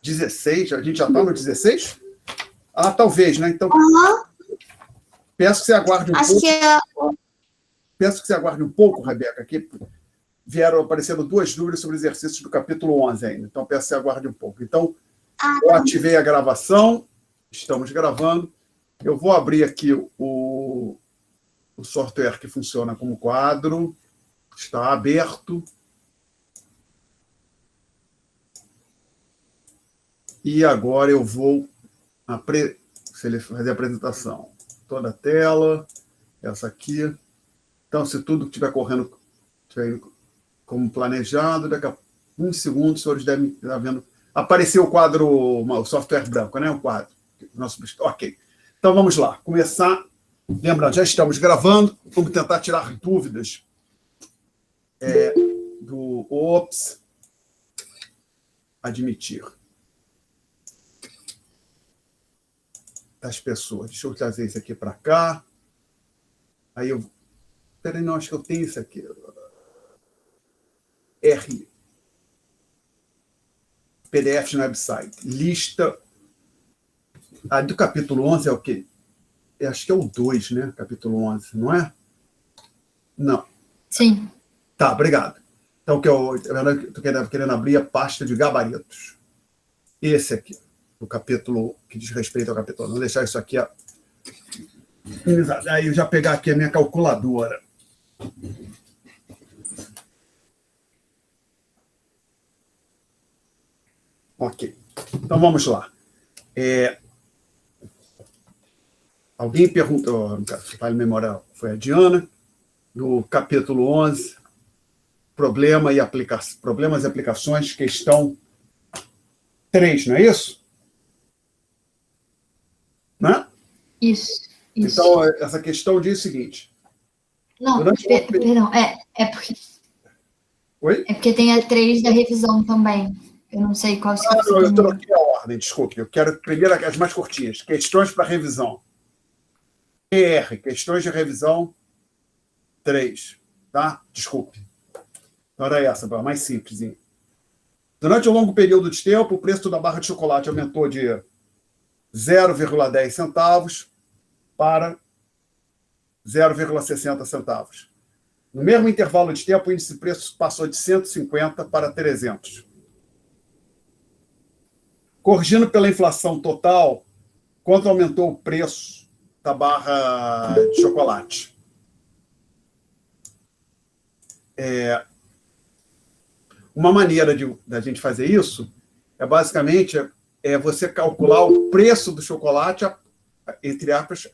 16? A gente já está no 16? Ah, talvez, né? Então, peço que você aguarde um pouco. Peço que você aguarde um pouco, Rebeca, aqui vieram aparecendo 2 dúvidas sobre exercícios do capítulo 11 ainda. Então, peço que você aguarde um pouco. Então, eu ativei a gravação, estamos gravando. Eu vou abrir aqui o software que funciona como quadro. Está aberto. E agora eu vou fazer a apresentação. Toda a tela, essa aqui. Então, se tudo estiver correndo como planejado, daqui a um segundo, os senhores devem estar vendo. Apareceu o quadro, o software branco, né? O quadro. Ok. Então, vamos lá. Começar. Lembrando, já estamos gravando. Vamos tentar tirar dúvidas do Ops. Admitir. Das pessoas. Deixa eu trazer isso aqui para cá. Aí eu... Peraí, não, acho que eu tenho isso aqui. R. PDF no website. Lista. A do capítulo 11 é o quê? Eu acho que é o 2, né? Capítulo 11, não é? Não. Sim. Tá, obrigado. Então, que eu estou querendo abrir a pasta de gabaritos. Esse aqui, o capítulo que diz respeito ao capítulo. Vou deixar isso aqui. Aí eu já pegar aqui a minha calculadora. Ok. Então, vamos lá. Alguém perguntou, no falha memorial, foi a Diana, no capítulo 11, problemas e aplicações, questão 3, não é isso? Né? Isso. Então, essa questão diz o seguinte. Não, perdão, é porque... Oi? É porque tem a 3 da revisão também. Eu não sei qual que você eu troquei a ordem, desculpe. Eu quero primeiro as mais curtinhas. Questões para revisão. QR, questões de revisão 3. Tá? Desculpe. Então era essa, mais simples. Durante um longo período de tempo, o preço da barra de chocolate aumentou de 0,10 centavos para 0,60 centavos. No mesmo intervalo de tempo, o índice de preço passou de 150 para 300. Corrigindo pela inflação total, quanto aumentou o preço da barra de chocolate? Uma maneira da gente fazer isso é basicamente você calcular o preço do chocolate entre aspas,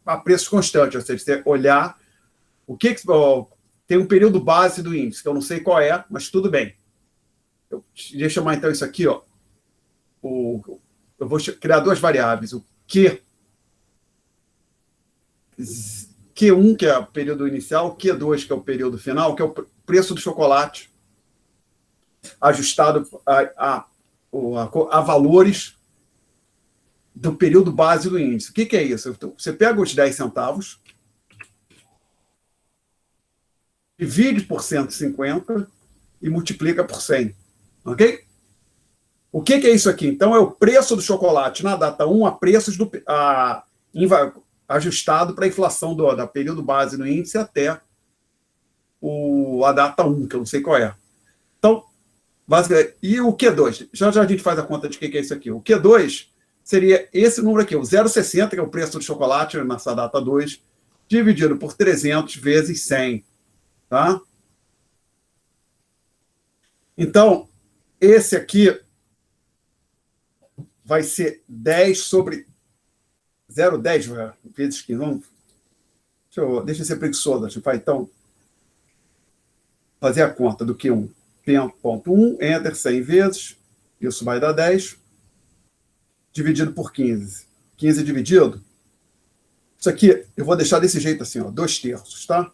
a preço constante, ou seja, você olhar tem um período base do índice, que eu não sei qual é, mas tudo bem. Deixa eu chamar então isso aqui, ó. Eu vou criar 2 variáveis, o Q1, que é o período inicial, o Q2, que é o período final, que é o preço do chocolate ajustado a valores do período base do índice. O que é isso? Você pega os 10 centavos, divide por 150 e multiplica por 100. Ok? O que é isso aqui? Então, é o preço do chocolate na data 1 a preços ajustado para a inflação do período base no índice até a data 1, que eu não sei qual é. Então, basicamente, e o Q2? Já a gente faz a conta de que é isso aqui. O Q2 seria esse número aqui, o 0,60, que é o preço do chocolate nessa data 2, dividido por 300 vezes 100. Tá? Então, esse aqui vai ser 10 sobre 0,10 vezes 15. Deixa eu ser preguiçoso. Deixa eu fazer, então, fazer a conta do Q1. Tempo, 1, enter 100 vezes, isso vai dar 10, dividido por 15. 15 dividido, isso aqui eu vou deixar desse jeito assim, ó, 2/3, tá?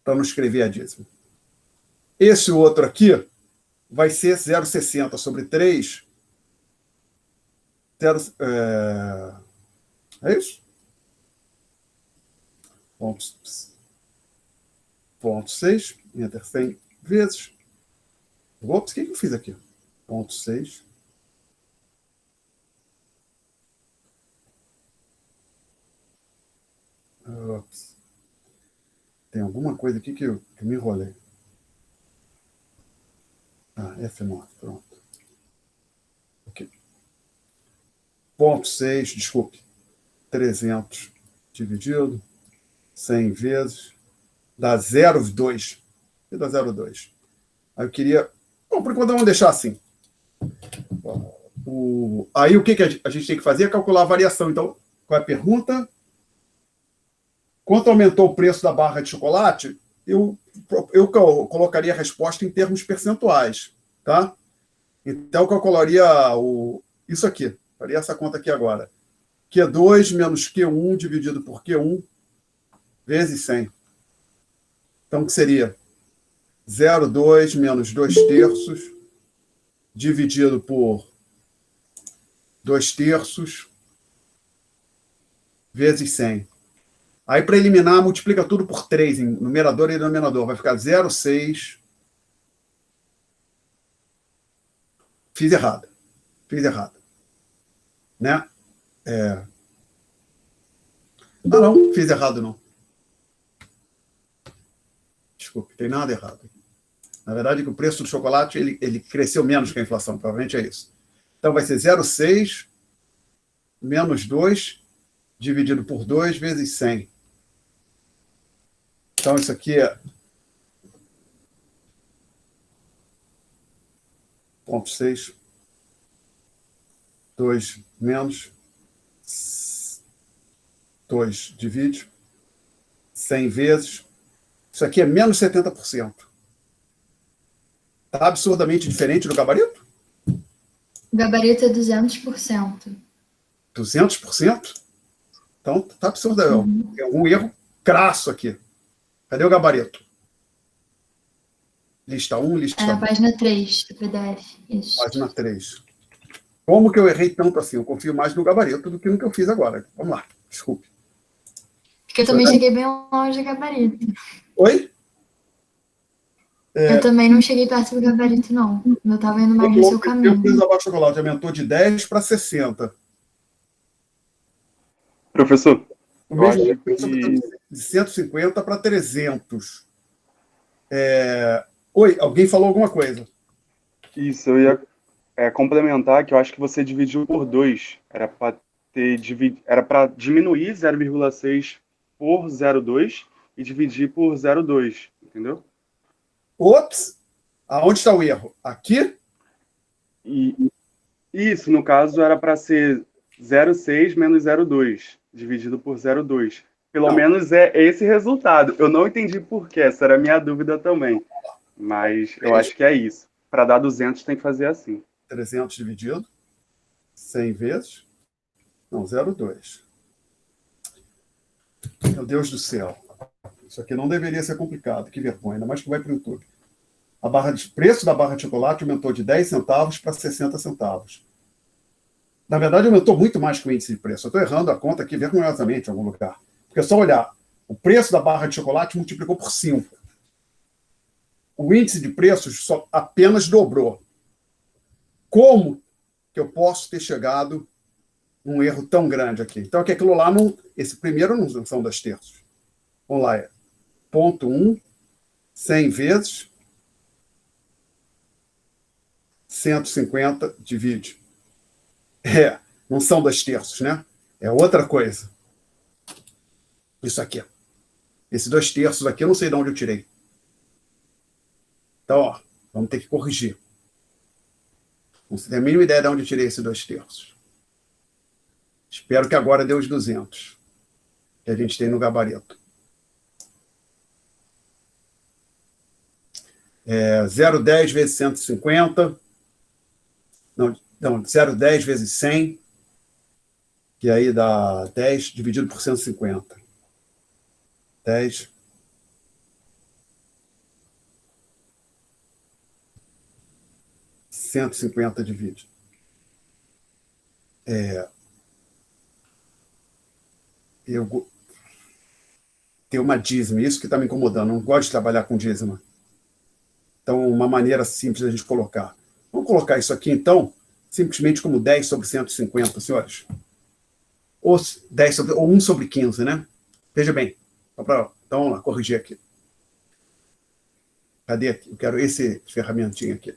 Para não escrever a dízima. Esse outro aqui vai ser 0,60 sobre 3. É isso? Ponto 6, enter 100 vezes. Ops, o que eu fiz aqui? 0,6. Ops. Tem alguma coisa aqui que eu me enrolei. F9, pronto. Ok. 0,6, desculpe. 300 dividido 100 vezes, dá 0,2. E dá 0,2. Aí eu queria... Bom, por enquanto vamos deixar assim. Aí o que a gente tem que fazer é calcular a variação. Então, qual é a pergunta? Quanto aumentou o preço da barra de chocolate, eu colocaria a resposta em termos percentuais. Tá? Então, eu calcularia isso aqui. Faria essa conta aqui agora. Q2 menos Q1 dividido por Q1 vezes 100. Então, o que seria? 0,2 menos 2 terços dividido por 2 terços vezes 100. Aí, para eliminar, multiplica tudo por 3 em numerador e denominador. Vai ficar 0,6. Fiz errado. Né? Não, fiz errado não. Desculpe, tem nada errado. Na verdade, o preço do chocolate ele cresceu menos que a inflação, provavelmente é isso. Então, vai ser 0,6 menos 2 dividido por 2 vezes 100. Então, isso aqui é 0,6, 2 menos 2 divide 100 vezes. Isso aqui é menos 70%. Está absurdamente diferente do gabarito? O gabarito é 200%. 200%? Então, está absurdo. Tem algum erro crasso aqui. Cadê o gabarito? Lista 1, lista 1. É a página 3 do PDF. Isso. Página 3. Como que eu errei tanto assim? Eu confio mais no gabarito do que no que eu fiz agora. Vamos lá, desculpe. Porque eu também cheguei bem longe do gabarito. Oi? Eu também não cheguei perto do gabarito, não. Eu estava indo mais no seu caminho. O preço da barra de chocolate aumentou de 10 para 60. Professor, O mesmo preço de 150 para 300. Oi, alguém falou alguma coisa? Isso, eu ia complementar que eu acho que você dividiu por 2. Era para diminuir 0,6 por 0,2 e dividir por 0,2, entendeu? Ops! Aonde está o erro? Aqui? E isso, no caso, era para ser 0,6 menos 0,2, dividido por 0,2. Pelo menos é esse resultado. Eu não entendi por quê, essa era a minha dúvida também. Mas eu acho que é isso. Para dar 200 tem que fazer assim. 300 dividido 100 vezes. Não, 0,2. Meu Deus do céu. Isso aqui não deveria ser complicado. Que vergonha. Ainda mais que vai para o YouTube. O preço da barra de chocolate aumentou de 10 centavos para 60 centavos. Na verdade, aumentou muito mais que o índice de preço. Eu estou errando a conta aqui vergonhosamente em algum lugar. Porque é só olhar. O preço da barra de chocolate multiplicou por 5. O índice de preços só apenas dobrou. Como que eu posso ter chegado num erro tão grande aqui? Então, é que aquilo lá, esse primeiro não são 2 terços. Vamos lá, 0,1, 100 vezes 150 divide. Não são 2 terços, né? É outra coisa. Isso aqui. Esse 2 terços aqui, eu não sei de onde eu tirei. Então, vamos ter que corrigir. Não tem a mínima ideia de onde eu tirei esse 2 terços. Espero que agora dê os 200 que a gente tem no gabarito. 0,10 vezes 150. Não, 0,10 vezes 100. Que aí dá 10 dividido por 150. 10. 150 divide. Eu tenho uma dízima, isso que está me incomodando. Não gosto de trabalhar com dízima. Então, uma maneira simples de a gente colocar. Vamos colocar isso aqui, então, simplesmente como 10 sobre 150, senhores. Ou 1 sobre 15, né? Veja bem. Então, vamos lá, corrigir aqui. Cadê aqui? Eu quero esse ferramentinho aqui.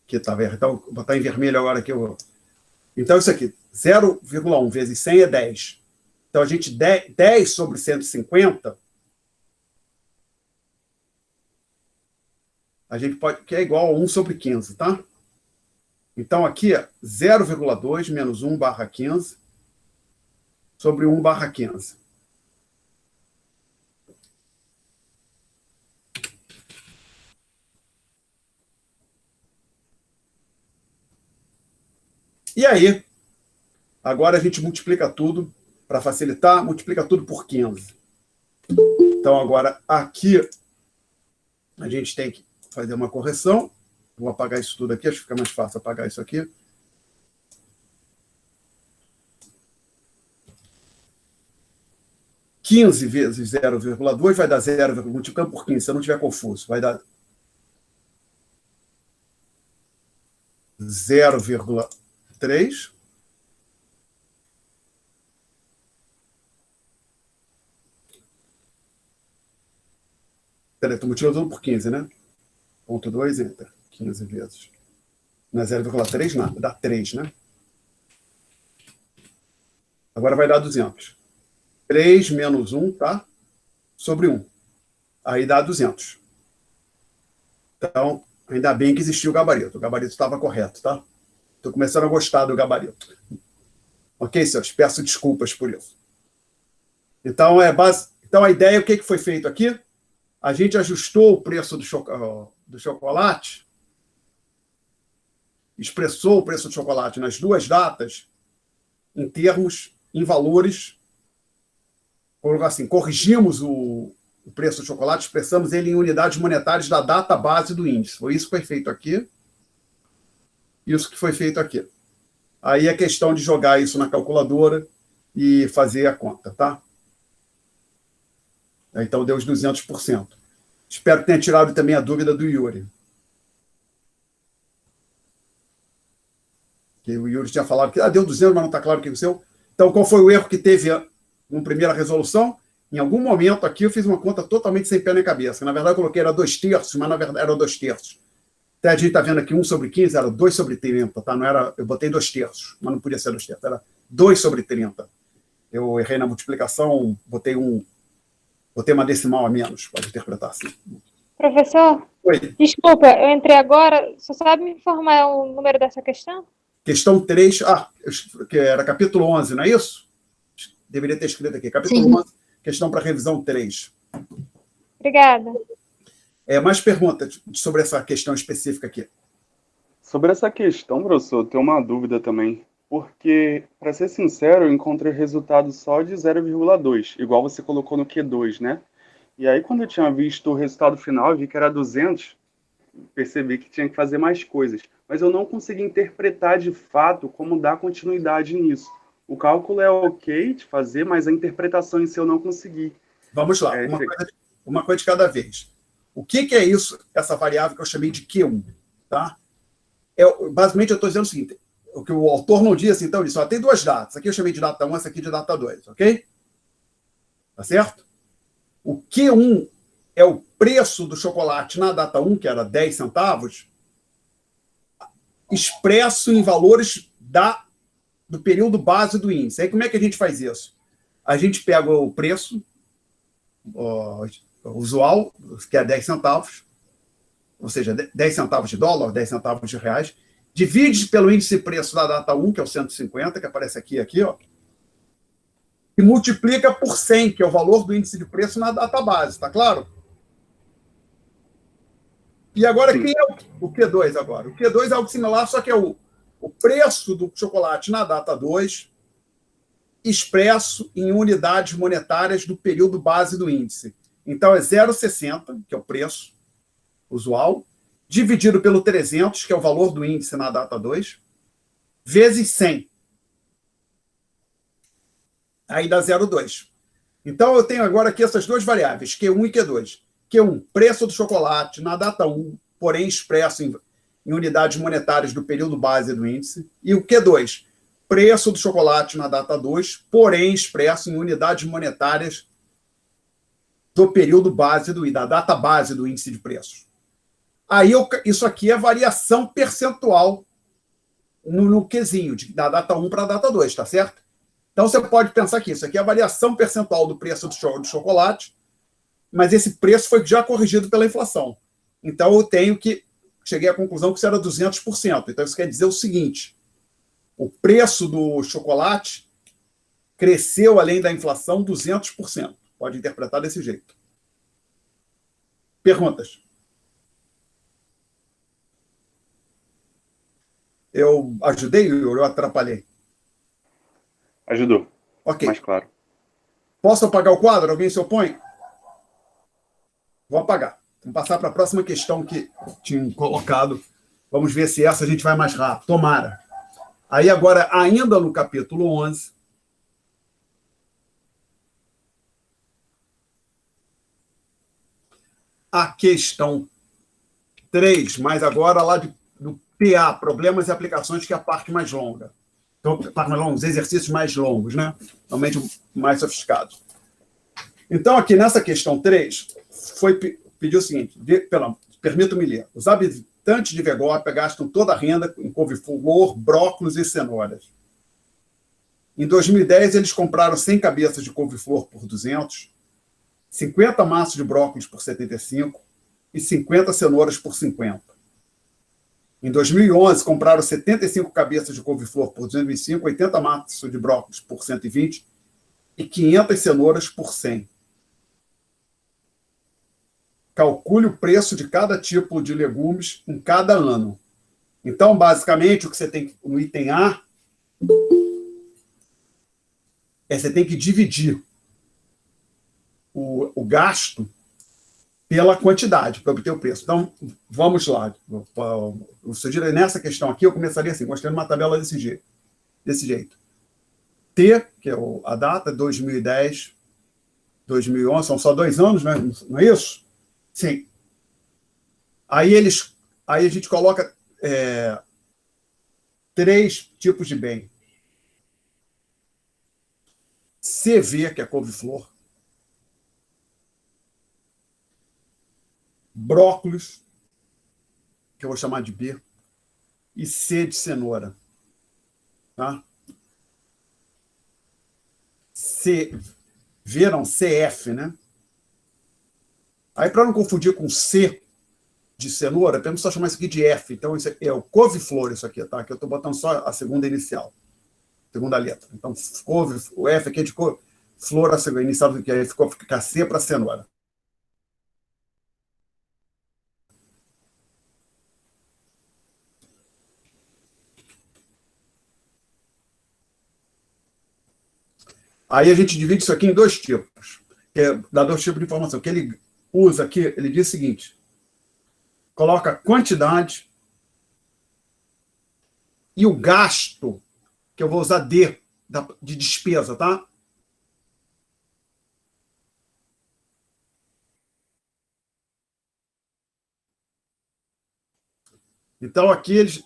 Aqui está verde. Então, vou botar em vermelho agora aqui. Então, isso aqui, 0,1 vezes 100 é 10. Então, a gente, 10 sobre 150, a gente pode, que é igual a 1 sobre 15, tá? Então, aqui é 0,2 menos 1 barra 15 sobre 1 barra 15. E aí, agora a gente multiplica tudo, para facilitar, multiplica tudo por 15. Então, agora, aqui, a gente tem que fazer uma correção. Vou apagar isso tudo aqui, acho que fica mais fácil apagar isso aqui. (15 vezes 0,2 vai dar 0, multiplicando por 15, se eu não estiver confuso, vai dar 0,3. Peraí, estou multiplicando por 15, né? Ponto 2, enter. 15 vezes. Não é 0,3 nada, dá 3, né? Agora vai dar 200. 3 menos 1, tá? Sobre 1. Aí dá 200. Então, ainda bem que existiu o gabarito. O gabarito estava correto, tá? Estou começando a gostar do gabarito. Ok, senhores? Peço desculpas por isso. Então, então a ideia, o que foi feito aqui? A gente ajustou o preço do chocolate, expressou o preço do chocolate nas duas datas em termos, em valores. Assim, corrigimos o preço do chocolate, expressamos ele em unidades monetárias da data base do índice. Foi isso que foi feito aqui. Isso que foi feito aqui. Aí é questão de jogar isso na calculadora e fazer a conta, tá? Então deu os 200%. Espero que tenha tirado também a dúvida do Yuri. Que o Yuri tinha falado que deu 200, mas não está claro o que é o seu. Então, qual foi o erro que teve na primeira resolução? Em algum momento aqui eu fiz uma conta totalmente sem pé nem cabeça. Na verdade, eu coloquei era 2/3, mas na verdade era 2/3. Até a gente está vendo aqui 1 sobre 15, era 2 sobre 30, tá? Não era, eu botei 2/3, mas não podia ser 2/3, era 2 sobre 30. Eu errei na multiplicação, botei uma decimal a menos, pode interpretar assim. Professor? Oi. Desculpa, eu entrei agora. Você sabe me informar o número dessa questão? Questão 3, que era capítulo 11, não é isso? Deveria ter escrito aqui, capítulo Sim. 11, questão para revisão 3. Obrigada. Mais perguntas sobre essa questão específica aqui? Sobre essa questão, professor, eu tenho uma dúvida também. Porque, para ser sincero, eu encontrei resultado só de 0,2, igual você colocou no Q2, né? E aí, quando eu tinha visto o resultado final, eu vi que era 200, percebi que tinha que fazer mais coisas. Mas eu não consegui interpretar de fato como dar continuidade nisso. O cálculo é ok de fazer, mas a interpretação em si eu não consegui. Vamos lá, uma coisa de cada vez. O que é isso, essa variável que eu chamei de Q1? Tá? Basicamente, eu estou dizendo o seguinte, o que o autor não disse, então, ele só tem duas datas. Aqui eu chamei de data 1, essa aqui de data 2, ok? Tá certo? O Q1 é o preço do chocolate na data 1, que era 10 centavos, expresso em valores do período base do índice. Aí como é que a gente faz isso? A gente pega o preço usual, que é 10 centavos, ou seja, 10 centavos de dólar, 10 centavos de reais, divide pelo índice de preço da data 1, que é o 150, que aparece aqui, ó, e multiplica por 100, que é o valor do índice de preço na data base, está claro? E agora, quem é o Q2 agora? O Q2 é algo similar, só que é o preço do chocolate na data 2, expresso em unidades monetárias do período base do índice. Então, é 0,60, que é o preço usual, dividido pelo 300, que é o valor do índice na data 2, vezes 100. Aí dá 0,2. Então, eu tenho agora aqui essas duas variáveis, Q1 e Q2. Q1, preço do chocolate na data 1, porém expresso em unidades monetárias do período base do índice. E o Q2, preço do chocolate na data 2, porém expresso em unidades monetárias do período base da data base do índice de preços. Aí, isso aqui é variação percentual no Qzinho, da data 1 para a data 2, tá certo? Então, você pode pensar que isso aqui é a variação percentual do preço do chocolate, mas esse preço foi já corrigido pela inflação. Então, cheguei à conclusão que isso era 200%. Então, isso quer dizer o seguinte: o preço do chocolate cresceu, além da inflação, 200%. Pode interpretar desse jeito. Perguntas? Eu ajudei ou eu atrapalhei? Ajudou. Ok. Mais claro. Posso apagar o quadro? Alguém se opõe? Vou apagar. Vamos passar para a próxima questão que tinham colocado. Vamos ver se essa a gente vai mais rápido. Tomara. Aí agora, ainda no capítulo 11, a questão 3, mas agora lá do PA, problemas e aplicações, que é a parte mais longa. Então, parte mais longa, os exercícios mais longos, né? Realmente mais sofisticados. Então, aqui nessa questão 3, pediu o seguinte, permito-me ler. Os habitantes de Vegópia gastam toda a renda em couve-flor, brócolis e cenouras. Em 2010, eles compraram 100 cabeças de couve-flor por 200, 50 maços de brócolis por 75 e 50 cenouras por 50. Em 2011, compraram 75 cabeças de couve-flor por 205, 80 maços de brócolis por 120 e 500 cenouras por 100. Calcule o preço de cada tipo de legumes em cada ano. Então, basicamente, o que você tem no item A você tem que dividir o gasto pela quantidade, para obter o preço. Então, vamos lá. Nessa questão aqui, eu começaria assim, mostrando uma tabela desse jeito. T, que é a data, 2010, 2011, são só 2 anos, né? Não é isso? Sim. Aí a gente coloca 3 tipos de bem. CV, que é couve-flor, brócolis, que eu vou chamar de B, e C de cenoura. Tá? Viram CF, né? Aí, para não confundir com C de cenoura, temos só chamar isso aqui de F. Então, isso aqui é o couve-flor, isso aqui, tá? Que eu estou botando só a segunda inicial, segunda letra. Então, o F aqui é de couve-flor, a segunda inicial, que aí fica C para cenoura. Aí a gente divide isso aqui em 2 tipos, dá 2 tipos de informação. O que ele usa aqui, ele diz o seguinte: coloca quantidade e o gasto, que eu vou usar D, de despesa, tá? Então, aqui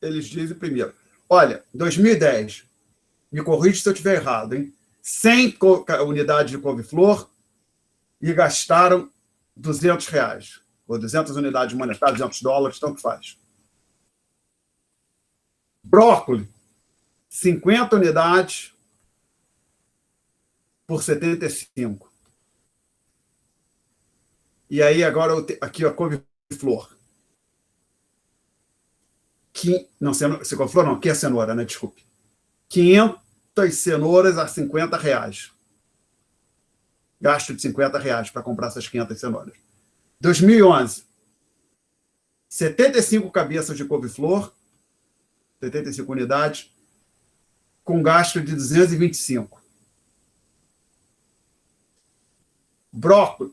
eles dizem primeiro, olha, 2010, me corrige se eu estiver errado, hein? 100 unidades de couve-flor e gastaram R$200, ou 200 unidades monetárias, $200, tanto faz. Brócolis, 50 unidades por 75. E aí, agora, aqui a couve-flor. Não, couve-flor não, aqui é cenoura, né? Desculpe. 500 cenouras a R$50. Gasto de R$50 para comprar essas 500 cenouras. 2011, 75 cabeças de couve-flor, 75 unidades, com gasto de 225. Brócolis,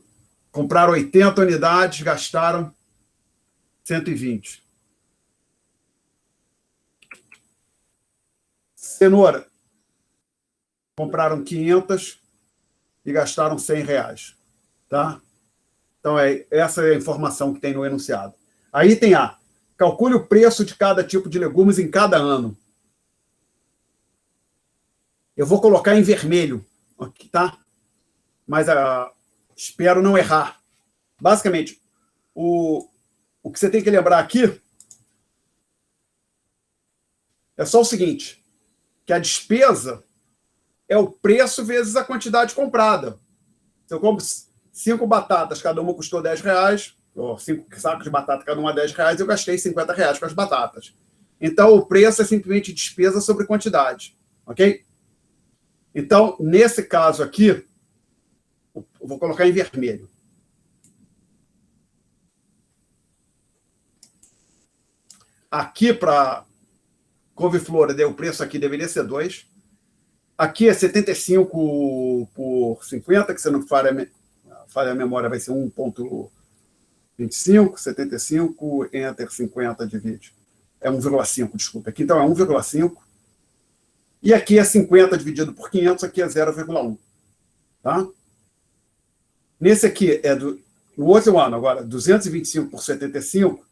compraram 80 unidades, gastaram 120. Cenoura, compraram 500 e gastaram R$100. Tá? Então, essa é a informação que tem no enunciado. Aí tem A. calcule o preço de cada tipo de legumes em cada ano. Eu vou colocar em vermelho, aqui, tá? Mas espero não errar. Basicamente, o que você tem que lembrar aqui é só o seguinte, que a despesa é o preço vezes a quantidade comprada. Se eu compro 5 batatas, cada uma custou R$10, ou 5 sacos de batata, cada uma R$10, eu gastei R$50 com as batatas. Então, o preço é simplesmente despesa sobre quantidade. Ok? Então, nesse caso aqui, eu vou colocar em vermelho. Aqui, para couve-flor, o preço aqui deveria ser 2. Aqui é 75 por 50, que se não falha a memória, vai ser 1,25, 75, enter 50, divide. É 1,5, desculpa. Aqui, então, é 1,5. E aqui é 50 dividido por 500, aqui é 0,1. Tá? Nesse aqui, no outro ano, agora, 225 por 75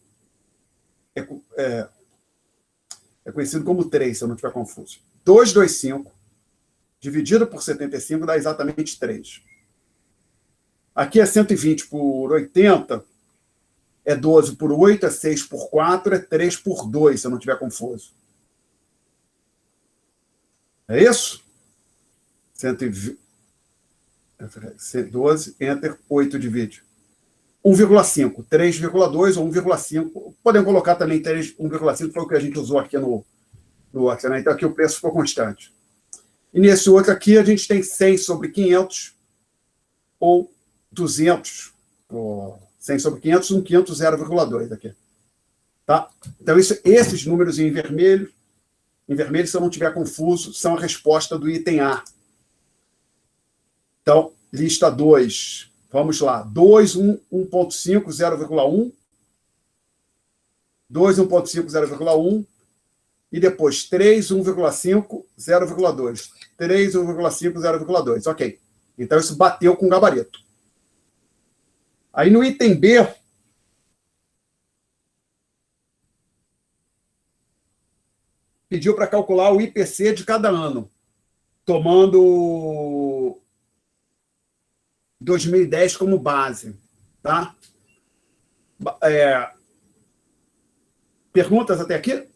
é conhecido como 3, se eu não estiver confuso. 225 dividido por 75 dá exatamente 3. Aqui é 120 por 80, é 12 por 8, é 6 por 4, é 3 por 2, se eu não estiver confuso. É isso? 120, 12, enter, 8 divide. 1,5, 3,2 ou 1,5. Podemos colocar também 1,5, foi o que a gente usou aqui no Excel, né? Então, aqui o preço ficou constante. E nesse outro aqui, a gente tem 100 sobre 500 ou 200. 100 sobre 500, 500, 0,2 aqui. Tá? Então, esses números em vermelho, se eu não estiver confuso, são a resposta do item A. Então, lista 2. Vamos lá. 2, 1,5, 0,1. 2, 1,5, 0,1. E depois 3, 1,5, 0,2. 3, 1,5, 0,2. Ok. Então, isso bateu com o gabarito. Aí, no item B, pediu para calcular o IPC de cada ano, tomando 2010 como base. Tá? Perguntas até aqui?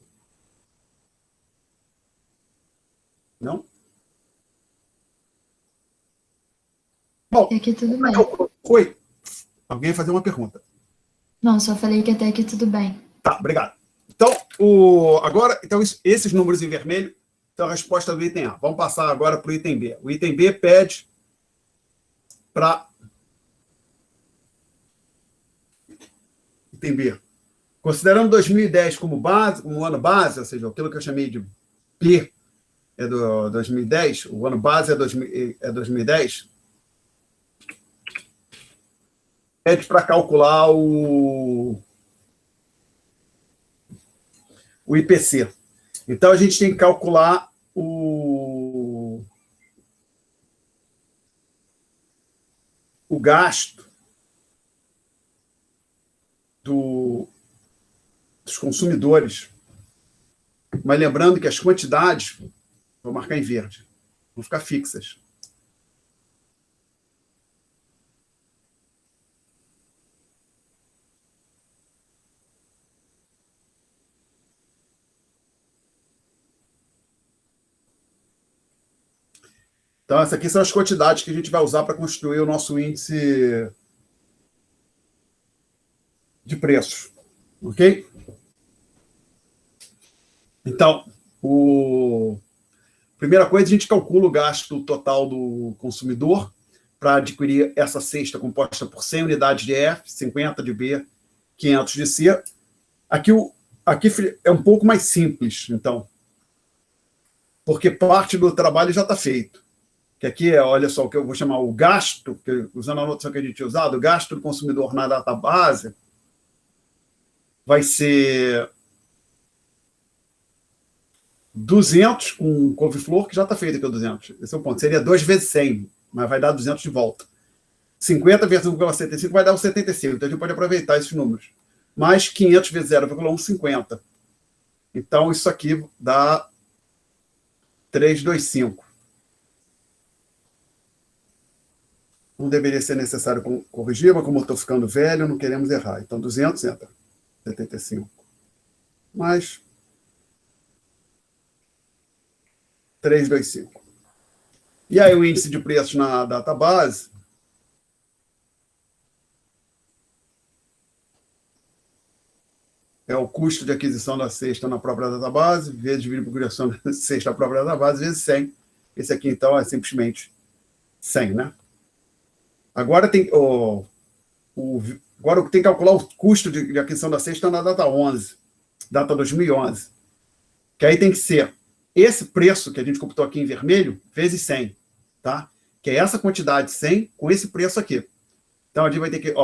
Não? Bom, até aqui tudo bem. Oi. Alguém ia fazer uma pergunta? Não, só falei que até aqui tudo bem. Tá, obrigado. Então, esses números em vermelho são a resposta do item A. Vamos passar agora para o item B. O item B pede para... Item B. Considerando 2010 como base, como ano base, ou seja, aquilo que eu chamei de P é do 2010, o ano base é 2010, pede para calcular o IPC. Então, a gente tem que calcular o gasto dos consumidores. Mas lembrando que as quantidades, vou marcar em verde, vão ficar fixas. Então, essas aqui são as quantidades que a gente vai usar para construir o nosso índice de preços. Ok? Então, primeira coisa, a gente calcula o gasto total do consumidor para adquirir essa cesta composta por 100 unidades de F, 50 de B, 500 de C. Aqui é um pouco mais simples, então, porque parte do trabalho já está feito. Que aqui olha só, o que eu vou chamar o gasto, usando a notação que a gente tinha usado, o gasto do consumidor na database vai ser 200 com couve-flor, que já está feito aqui o 200. Esse é o ponto. Seria 2 vezes 100, mas vai dar 200 de volta. 50 vezes 1,75 vai dar o 75. Então, a gente pode aproveitar esses números. mais 500 vezes 0,1, 50. Então, isso aqui dá 325. Não deveria ser necessário corrigir, mas como eu estou ficando velho, não queremos errar. Então, 200 entra 75. Mais 325. E aí o índice de preços na database é o custo de aquisição da cesta na própria database, vezes dividido por criação da cesta na própria database, vezes 100. Esse aqui, então, é simplesmente 100, né? Agora tem agora tem que calcular o custo de aquisição da cesta na data 11, data 2011. Que aí tem que ser esse preço que a gente computou aqui em vermelho, vezes 100, tá? Que é essa quantidade 100 com esse preço aqui. Então, a gente vai ter que,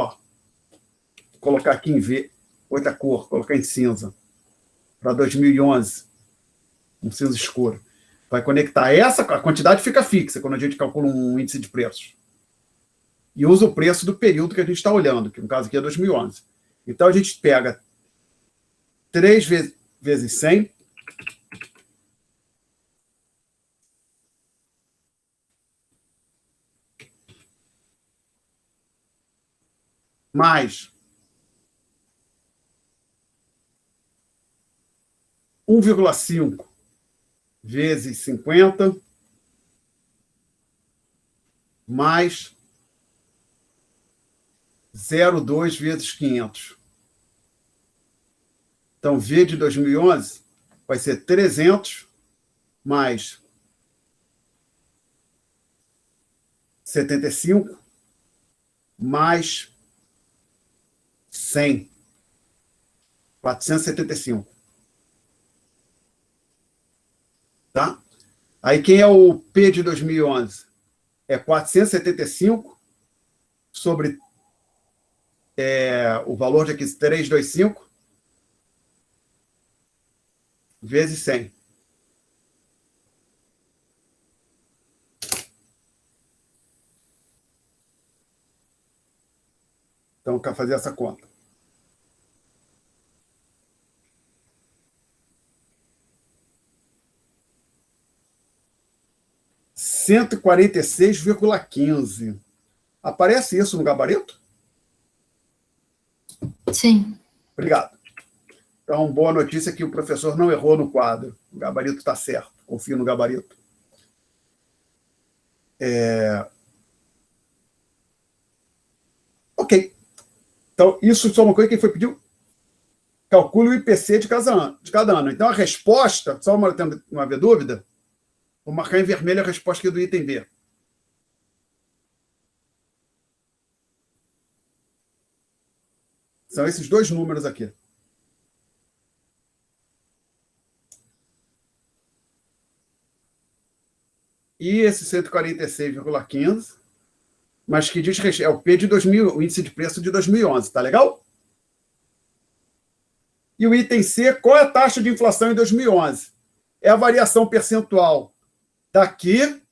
colocar aqui em outra cor, colocar em cinza, para 2011, um cinza escuro. Vai conectar a quantidade fica fixa quando a gente calcula um índice de preços. E usa o preço do período que a gente está olhando, que no caso aqui é 2011. Então, a gente pega 3 vezes 100, mais 1,5 vezes 50, mais 0,2 vezes 500. Então, V de 2011 vai ser 300 mais 75 mais 100. 475. Tá? Aí, quem é o P de 2011? É 475 sobre o valor de aqui, 325, vezes 100. Então, quero fazer essa conta. R$146,15. Aparece isso no gabarito? Sim. Obrigado. Então, boa notícia que o professor não errou no quadro. O gabarito está certo. Confio no gabarito. Ok. Então, isso só uma coisa que foi pedido. Calcule o IPC de cada ano. Então, a resposta, só tendo uma dúvida, vou marcar em vermelho a resposta aqui do item B. São esses dois números aqui. E esse 146,15, mas que diz que é o P de 2000, o índice de preço de 2011, tá legal? E o item C, qual é a taxa de inflação em 2011? É a variação percentual daqui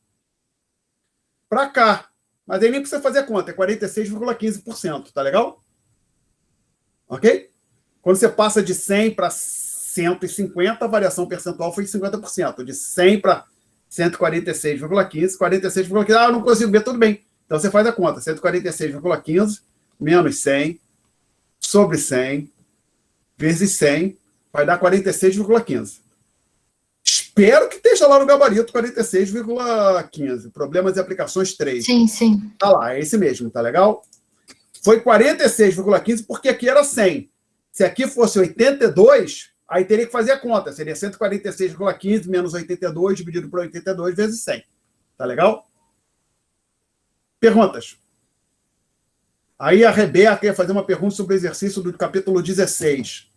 para cá. Mas aí nem precisa fazer a conta, é 46,15%, tá legal? Ok? Quando você passa de 100 para 150, a variação percentual foi 50%. De 100 para 146,15, 46,15, eu não consigo ver, tudo bem. Então, você faz a conta, 146,15 menos 100 sobre 100 vezes 100 vai dar 46,15. Espero que esteja lá no gabarito 46,15. Problemas e aplicações 3. Sim, sim. Tá lá, é esse mesmo, tá legal? Foi 46,15 porque aqui era 100. Se aqui fosse 82, aí teria que fazer a conta. Seria 146,15 menos 82 dividido por 82 vezes 100. Tá legal? Perguntas? Aí a Rebeca ia fazer uma pergunta sobre o exercício do capítulo 16.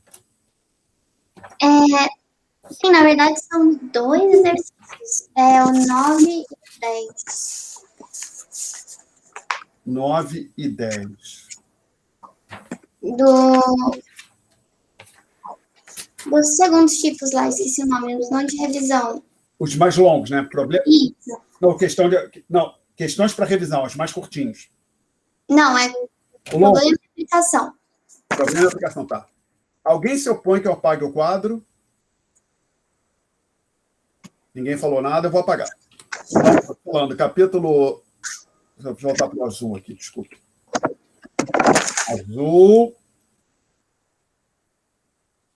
Sim, na verdade são dois exercícios. O 9 e 10. 9 e 10. Dos segundos tipos lá, esqueci o nome, não de revisão. Os mais longos, né? Isso. Não, questões para revisão, os mais curtinhos. Não, O longo. problema de aplicação. Problema na aplicação, tá. Alguém se opõe que eu apague o quadro? Ninguém falou nada, eu vou apagar. Estou falando, capítulo... Deixa eu voltar para o azul aqui, desculpa. Azul.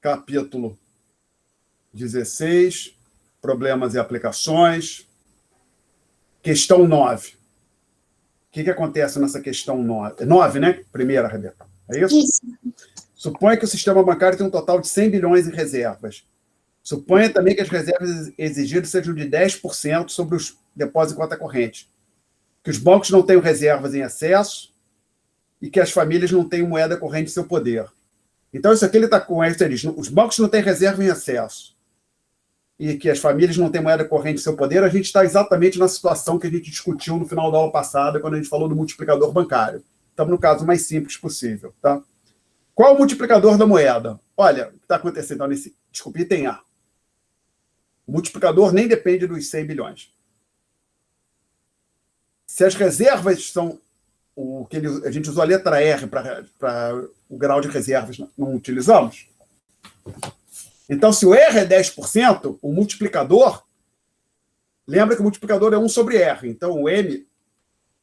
Capítulo 16, problemas e aplicações. Questão 9. O que acontece nessa questão 9? 9, né? Primeira, Rebeca. É isso? Isso. Suponha que o sistema bancário tem um total de 100 bilhões em reservas. Suponha também que as reservas exigidas sejam de 10% sobre os depósitos em conta corrente. Que os bancos não tenham reservas em excesso e que as famílias não tenham moeda corrente em seu poder. Então, isso aqui ele está com isso, ele diz, os bancos não têm reserva em excesso e que as famílias não têm moeda corrente em seu poder, a gente está exatamente na situação que a gente discutiu no final da aula passada, quando a gente falou do multiplicador bancário. Estamos no caso mais simples possível. Tá? Qual é o multiplicador da moeda? Olha, o que está acontecendo então nesse... Desculpa, item A. O multiplicador nem depende dos 100 bilhões. Se as reservas são... a gente usou a letra R para o grau de reservas, não utilizamos. Então, se o R é 10%, o multiplicador... Lembra que o multiplicador é 1 sobre R. Então, o M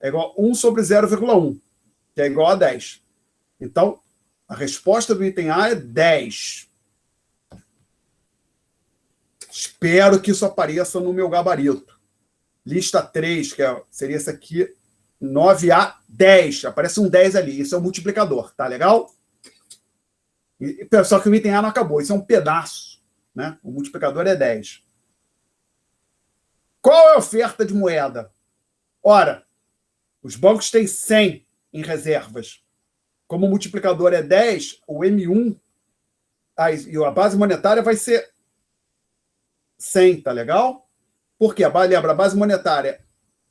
é igual a 1 sobre 0,1, que é igual a 10. Então, a resposta do item A é 10. Espero que isso apareça no meu gabarito. Lista 3, seria essa aqui, 9A, 10. Aparece um 10 ali. Isso é o multiplicador. Tá legal? Só que o item A não acabou. Isso é um pedaço. Né? O multiplicador é 10. Qual é a oferta de moeda? Ora, os bancos têm 100 em reservas. Como o multiplicador é 10, o M1, e a base monetária vai ser 100, tá legal? Por quê? Lembra, a base monetária,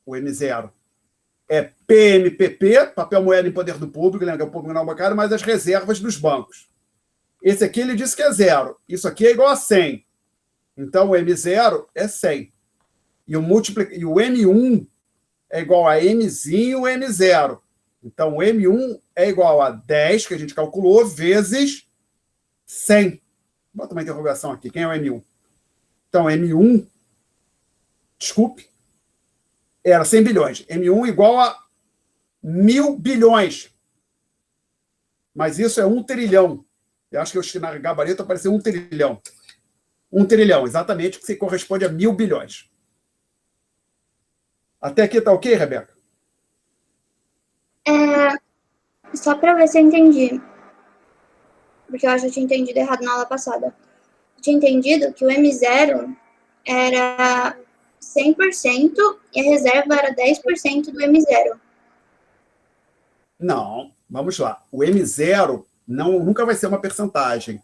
o M0, é PMPP, papel moeda em poder do público, lembra que é o público não bancário, mas as reservas dos bancos. Esse aqui ele disse que é 0. Isso aqui é igual a 100. Então, o M0 é 100. E o M1 é igual a Mzinho M0. Então, o M1 é igual a 10, que a gente calculou, vezes 100. Bota uma interrogação aqui. Quem é o M1? Então, M1, desculpe, era 100 bilhões. M1 igual a 1.000 bilhões. Mas isso é 1 trilhão. Eu acho que na gabarito apareceu 1 trilhão. 1 trilhão, exatamente, que se corresponde a 1.000 bilhões. Até aqui está ok, Rebeca? Só para ver se eu entendi. Porque eu acho que eu tinha entendido errado na aula passada. Eu tinha entendido que o M0 era 100% e a reserva era 10% do M0. Não, vamos lá. O M0 nunca vai ser uma percentagem.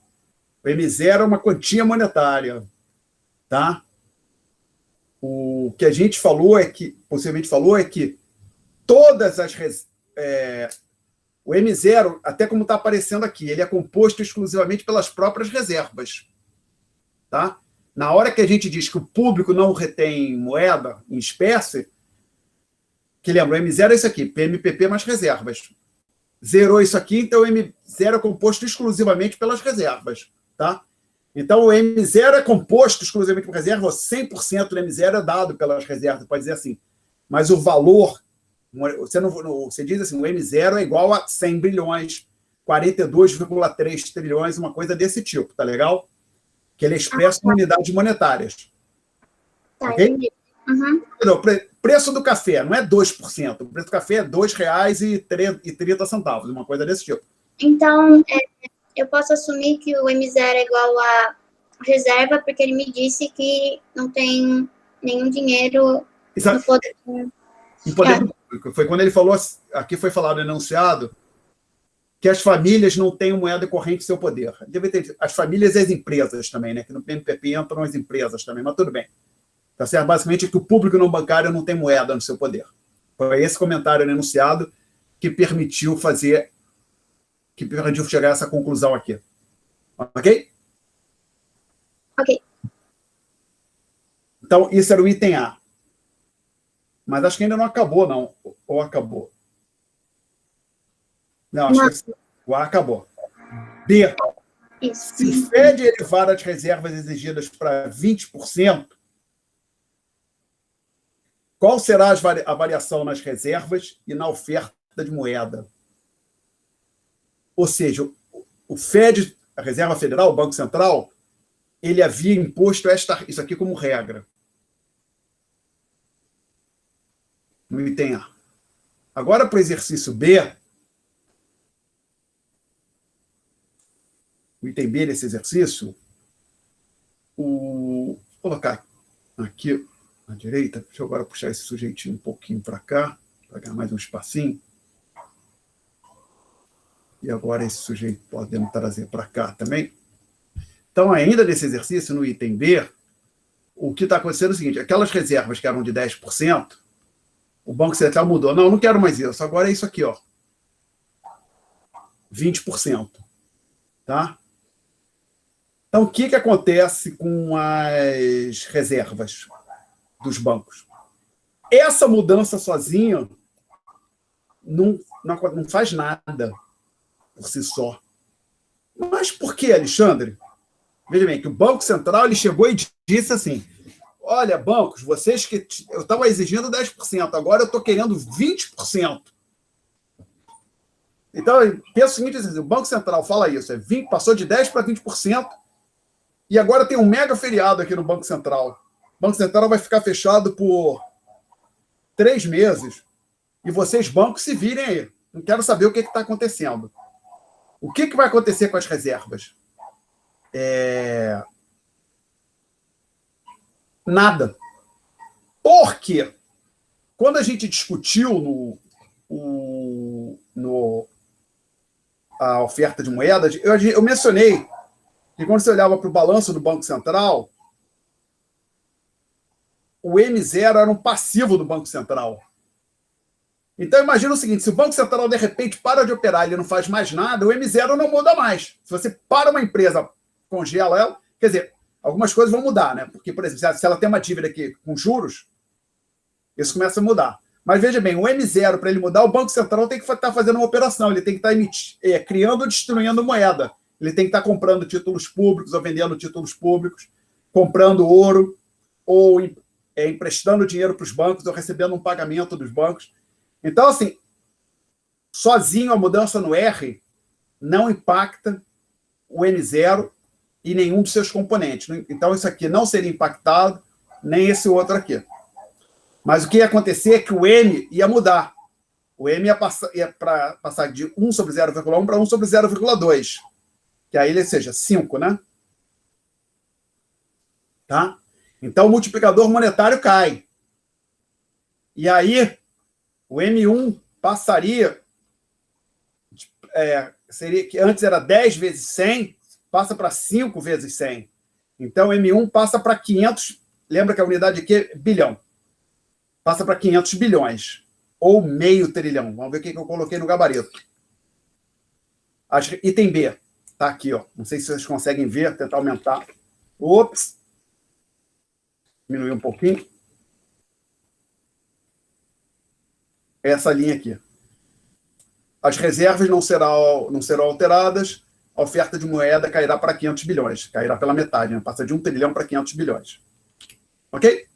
O M0 é uma quantia monetária. Tá? O que a gente falou possivelmente falou é que todas as... o M0, até como está aparecendo aqui, ele é composto exclusivamente pelas próprias reservas. Tá? Na hora que a gente diz que o público não retém moeda em espécie, que lembra, o M0 é isso aqui, PMPP mais reservas. Zerou isso aqui, então o M0 é composto exclusivamente pelas reservas. Tá? Então, o M0 é composto exclusivamente por reserva, 100% do M0 é dado pelas reservas, pode dizer assim. Mas o valor, você diz assim, o M0 é igual a 100 bilhões, 42,3 trilhões, uma coisa desse tipo, tá legal? Que ele é expresso em unidades monetárias. Tá, ok? entendi. Uhum. Não, preço do café não é 2%, o preço do café é R$ 2,30, uma coisa desse tipo. Então, eu posso assumir que o M0 é igual a reserva, porque ele me disse que não tem nenhum dinheiro Exato. no poder. Em poder do público. Foi quando ele falou, aqui foi falado, enunciado, que as famílias não têm moeda corrente em seu poder. Deve ter as famílias e as empresas também, né? Que no PMPP entram as empresas também, mas tudo bem. Tá certo? Basicamente, que o público não bancário não tem moeda no seu poder. Foi esse comentário enunciado que permitiu chegar a essa conclusão aqui. Ok? Ok. Então, isso era o item A. Mas acho que ainda não acabou, não. Ou acabou? Não, acho que o A acabou. B. Isso. Se o Fed elevar as reservas exigidas para 20%, qual será a variação nas reservas e na oferta de moeda? Ou seja, o Fed, a Reserva Federal, o Banco Central, ele havia imposto isso aqui como regra. No item A. Agora, para o exercício B, o item B desse exercício, vou colocar aqui à direita, deixa eu agora puxar esse sujeitinho um pouquinho para cá, para ganhar mais um espacinho. E agora esse sujeito podemos trazer para cá também. Então, ainda nesse exercício, no item B, o que está acontecendo é o seguinte, aquelas reservas que eram de 10%, o Banco Central mudou. Não quero mais isso, agora é isso aqui, ó. 20%. Tá? Então, o que acontece com as reservas dos bancos? Essa mudança sozinha não faz nada por si só. Mas por que, Alexandre? Veja bem, que o Banco Central ele chegou e disse assim, olha, bancos, vocês que eu estava exigindo 10%, agora eu estou querendo 20%. Então, pensa o seguinte, o Banco Central fala isso, passou de 10% para 20%, e agora tem um mega feriado aqui no Banco Central. O Banco Central vai ficar fechado por 3 meses, e vocês, bancos, se virem aí. Não quero saber o que está acontecendo. O que vai acontecer com as reservas? Nada. Porque quando a gente discutiu a oferta de moedas, eu mencionei que quando você olhava para o balanço do Banco Central, o M0 era um passivo do Banco Central. Então, imagina o seguinte, se o Banco Central, de repente, para de operar, ele não faz mais nada, o M0 não muda mais. Se você para uma empresa, congela ela, quer dizer, algumas coisas vão mudar, né? Porque, por exemplo, se ela tem uma dívida aqui com juros, isso começa a mudar. Mas, veja bem, o M0, para ele mudar, o Banco Central tem que estar fazendo uma operação, ele tem que estar criando ou destruindo moeda. Ele tem que estar comprando títulos públicos ou vendendo títulos públicos, comprando ouro, ou emprestando dinheiro para os bancos, ou recebendo um pagamento dos bancos. Então, assim, sozinho a mudança no R não impacta o M0 e nenhum dos seus componentes. Então, isso aqui não seria impactado, nem esse outro aqui. Mas o que ia acontecer é que o M ia mudar. O M ia passar de 1 sobre 0,1 para 1 sobre 0,2. Que aí ele seja 5, né? Tá? Então, o multiplicador monetário cai. E aí, o M1 passaria, seria que antes era 10 vezes 100, passa para 5 vezes 100. Então, o M1 passa para 500, lembra que a unidade aqui é bilhão. Passa para 500 bilhões, ou meio trilhão. Vamos ver o que eu coloquei no gabarito. Item B, está aqui, ó. Não sei se vocês conseguem ver, tentar aumentar. Ops! Diminuir um pouquinho. Essa linha aqui. As reservas não serão alteradas, a oferta de moeda cairá para 500 bilhões, cairá pela metade, né? Passa de 1 trilhão para 500 bilhões. Ok?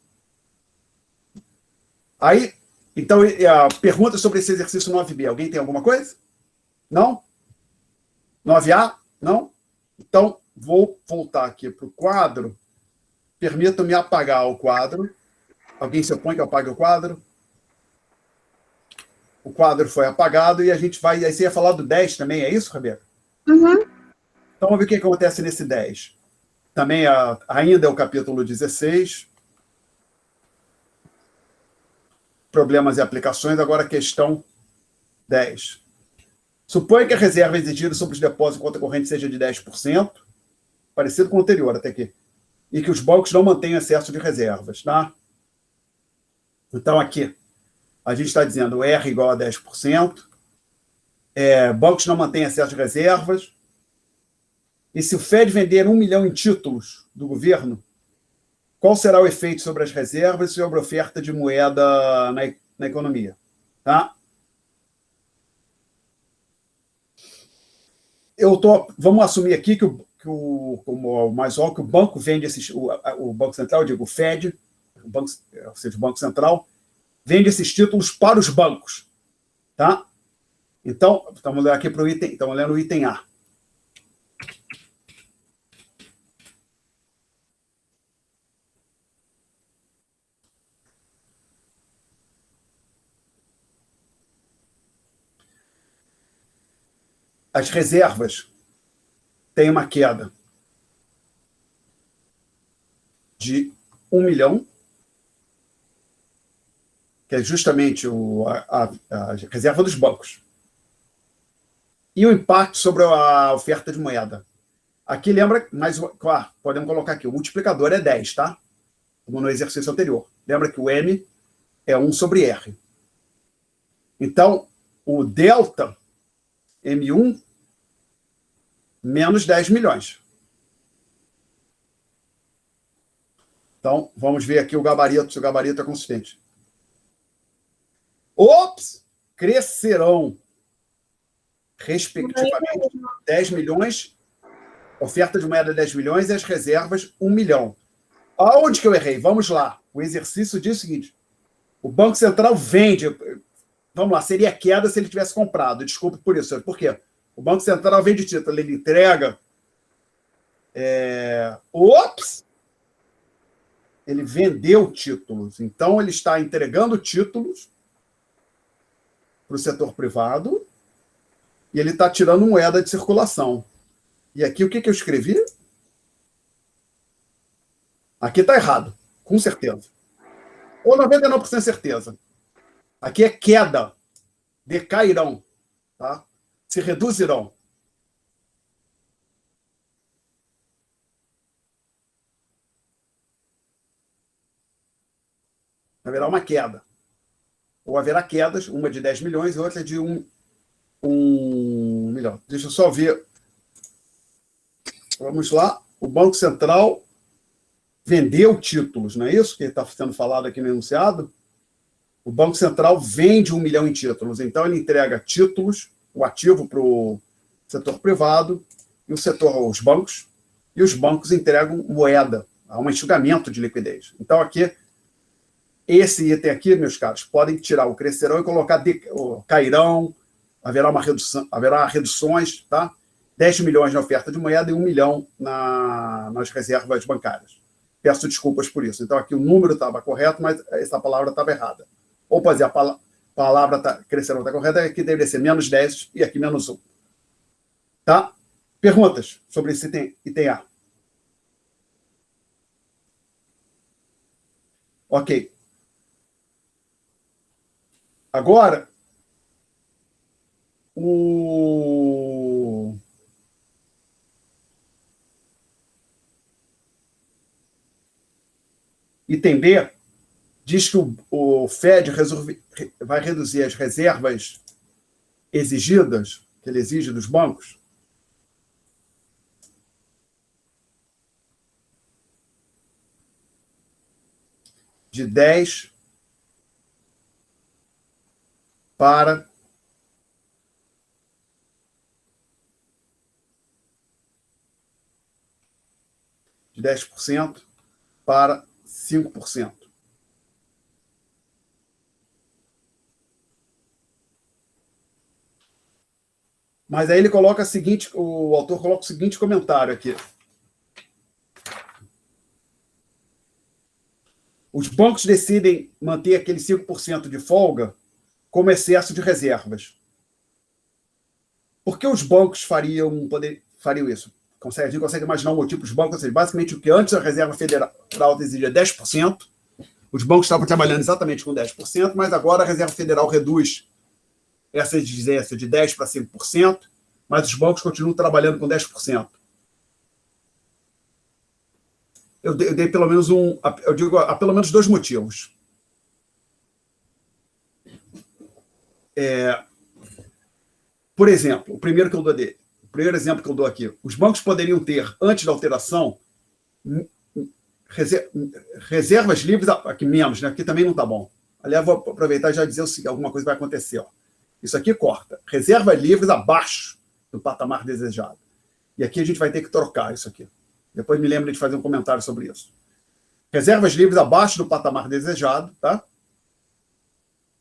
Aí, então, a pergunta sobre esse exercício 9B, alguém tem alguma coisa? Não? 9A? Não? Então, vou voltar aqui para o quadro. Permita-me apagar o quadro. Alguém se opõe que eu apague o quadro? O quadro foi apagado e a gente vai... Aí você ia falar do 10 também, é isso, Rebeca? Uhum. Então, vamos ver o que acontece nesse 10. Também ainda é o capítulo 16. Problemas e aplicações. Agora a questão 10. Suponha que a reserva exigida sobre os depósitos em conta corrente seja de 10%, parecido com o anterior até aqui, e que os bancos não mantenham excesso de reservas. Tá? Então, aqui, a gente está dizendo R igual a 10%, bancos não mantêm excesso de reservas, e se o Fed vender 1 milhão em títulos do governo, qual será o efeito sobre as reservas e sobre a oferta de moeda na economia? Tá? Vamos assumir aqui que o banco vende o Banco Central, eu digo o Fed, ou seja, o Banco Central, vende esses títulos para os bancos. Tá? Então, estamos lendo aqui para o item, estamos lendo o item A. As reservas têm uma queda de 1 milhão, que é justamente a reserva dos bancos. E o impacto sobre a oferta de moeda. Aqui lembra, mas claro, podemos colocar aqui, o multiplicador é 10, tá? Como no exercício anterior. Lembra que o M é 1 sobre R. Então, o delta M1 menos 10 milhões. Então, vamos ver aqui o gabarito, se o gabarito é consistente. Ops! Crescerão, respectivamente, 10 milhões, oferta de moeda 10 milhões e as reservas 1 milhão. Aonde que eu errei? Vamos lá. O exercício diz o seguinte, o Banco Central vende, vamos lá, seria queda se ele tivesse comprado, desculpe por isso. Por quê? O Banco Central vende título, ele entrega... Ops! Ele vendeu títulos. Então, ele está entregando títulos para o setor privado e ele está tirando moeda de circulação. E aqui, o que eu escrevi? Aqui está errado, com certeza. Ou 99% certeza. Aqui é queda. Decairão. Tá? Se reduzirão. Haverá uma queda. Ou haverá quedas, uma de 10 milhões e outra de 1 milhão. Deixa eu só ver. Vamos lá. O Banco Central vendeu títulos, não é isso que está sendo falado aqui no enunciado? O Banco Central vende 1 milhão em títulos. Então, ele entrega títulos, o ativo para o setor privado, e os bancos, e os bancos entregam moeda. Há um enxugamento de liquidez. Então, aqui, esse item aqui, meus caros, podem tirar o crescerão e colocar o cairão, haverá reduções, tá? 10 milhões na oferta de moeda e 1 milhão nas reservas bancárias. Peço desculpas por isso. Então, aqui o número estava correto, mas essa palavra estava errada. Ou pode dizer, a palavra crescerão está correta, aqui deveria ser menos 10 e aqui menos 1. Tá? Perguntas sobre esse item A? Ok. Agora, o item B diz que o Fed vai reduzir as reservas exigidas, que ele exige dos bancos, de 10 para 10% para 5%. Mas aí ele coloca o autor coloca o seguinte comentário aqui. Os bancos decidem manter aquele 5% de folga como excesso de reservas. Por que os bancos fariam isso? A gente consegue imaginar um motivo para os bancos, ou seja, basicamente o que antes a Reserva Federal exigia 10%, os bancos estavam trabalhando exatamente com 10%, mas agora a Reserva Federal reduz essa exigência de 10% para 5%, mas os bancos continuam trabalhando com 10%. Eu dei pelo menos há pelo menos 2 motivos. Por exemplo, o primeiro exemplo que eu dou aqui, os bancos poderiam ter, antes da alteração, reservas livres, aqui menos, né? Aqui também não está bom. Aliás, vou aproveitar e já dizer alguma coisa vai acontecer. Ó. Isso aqui corta. Reservas livres abaixo do patamar desejado. E aqui a gente vai ter que trocar isso aqui. Depois me lembro de fazer um comentário sobre isso. Reservas livres abaixo do patamar desejado, tá?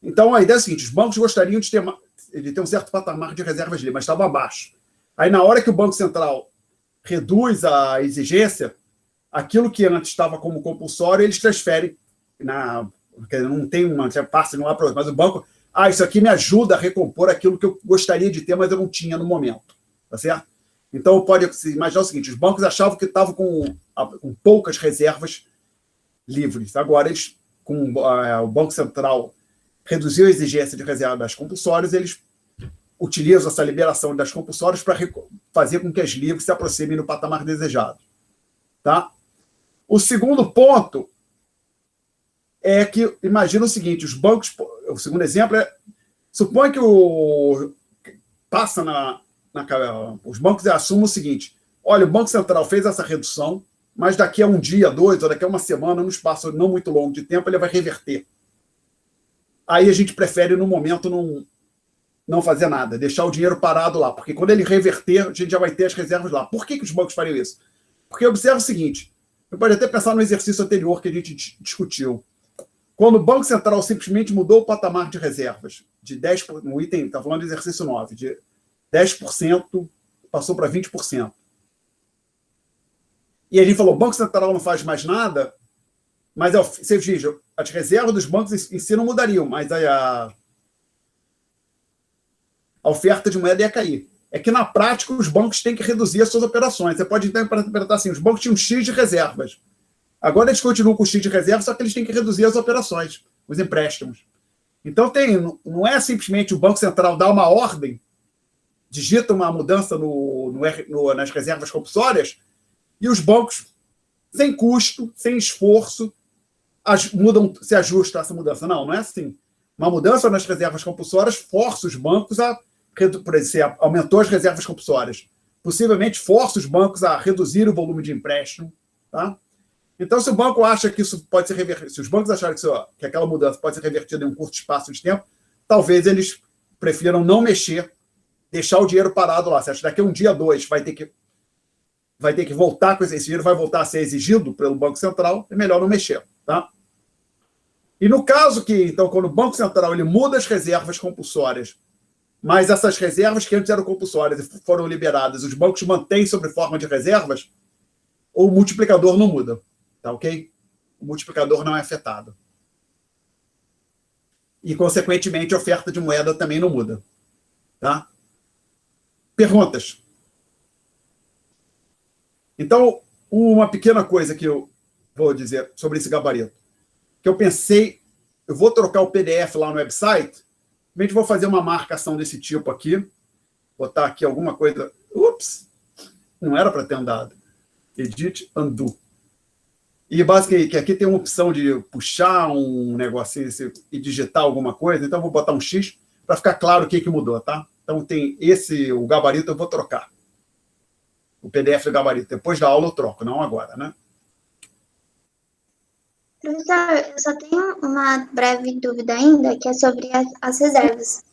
Então, a ideia é a seguinte, os bancos gostariam de ter um certo patamar de reservas livres, mas estava abaixo. Aí, na hora que o Banco Central reduz a exigência, aquilo que antes estava como compulsório, eles transferem, não tem uma passe de um lado para outro, mas o banco, isso aqui me ajuda a recompor aquilo que eu gostaria de ter, mas eu não tinha no momento, tá certo? Então, pode se imaginar o seguinte, os bancos achavam que estavam com poucas reservas livres. Agora, o Banco Central reduziu a exigência de reservas compulsórias, eles utilizam essa liberação das compulsórias para fazer com que as livres se aproximem do patamar desejado. Tá? O segundo ponto é que, imagina o seguinte, os bancos, o segundo exemplo é, supõe que os bancos assumem o seguinte, olha, o Banco Central fez essa redução, mas daqui a um dia, 2, ou daqui a uma semana, num espaço não muito longo de tempo, ele vai reverter. Aí a gente prefere, no momento, não fazer nada, deixar o dinheiro parado lá, porque quando ele reverter, a gente já vai ter as reservas lá. Por que os bancos fariam isso? Porque observa o seguinte, você pode até pensar no exercício anterior que a gente discutiu. Quando o Banco Central simplesmente mudou o patamar de reservas, de 10%, no item, está falando do exercício 9, de 10% passou para 20%. E a gente falou, o Banco Central não faz mais nada, mas você diz, as reservas dos bancos em si não mudariam, mas a oferta de moeda ia cair. É que, na prática, os bancos têm que reduzir as suas operações. Você pode interpretar assim, os bancos tinham X de reservas. Agora eles continuam com X de reservas, só que eles têm que reduzir as operações, os empréstimos. Então, não é simplesmente o Banco Central dar uma ordem, digita uma mudança nas reservas compulsórias, e os bancos, sem custo, sem esforço, se ajustam a essa mudança. Não é assim. Uma mudança nas reservas compulsórias força os bancos por exemplo, aumentou as reservas compulsórias. Possivelmente força os bancos a reduzir o volume de empréstimo. Tá? Então, se o banco acha que isso pode ser revertido, se os bancos acharem que aquela mudança pode ser revertida em um curto espaço de tempo, talvez eles prefiram não mexer, deixar o dinheiro parado lá. Você acha que daqui a um dia, 2, vai ter que voltar com esse dinheiro, vai voltar a ser exigido pelo Banco Central, é melhor não mexer. Tá? E no caso então, quando o Banco Central ele muda as reservas compulsórias, mas essas reservas que antes eram compulsórias e foram liberadas, os bancos mantêm sob forma de reservas, o multiplicador não muda. Tá ok? O multiplicador não é afetado. E, consequentemente, a oferta de moeda também não muda. Tá? Perguntas? Então, uma pequena coisa que eu vou dizer sobre esse gabarito, que eu pensei, eu vou trocar o PDF lá no website, realmente vou fazer uma marcação desse tipo aqui, botar aqui alguma coisa, ups, não era para ter andado, edit, undo. E basicamente, aqui tem uma opção de puxar um negocinho e digitar alguma coisa, então eu vou botar um X para ficar claro o que mudou, tá? Então tem o gabarito eu vou trocar. O PDF do gabarito. Depois da aula eu troco, não agora, né? Professor, eu só tenho uma breve dúvida ainda, que é sobre as reservas.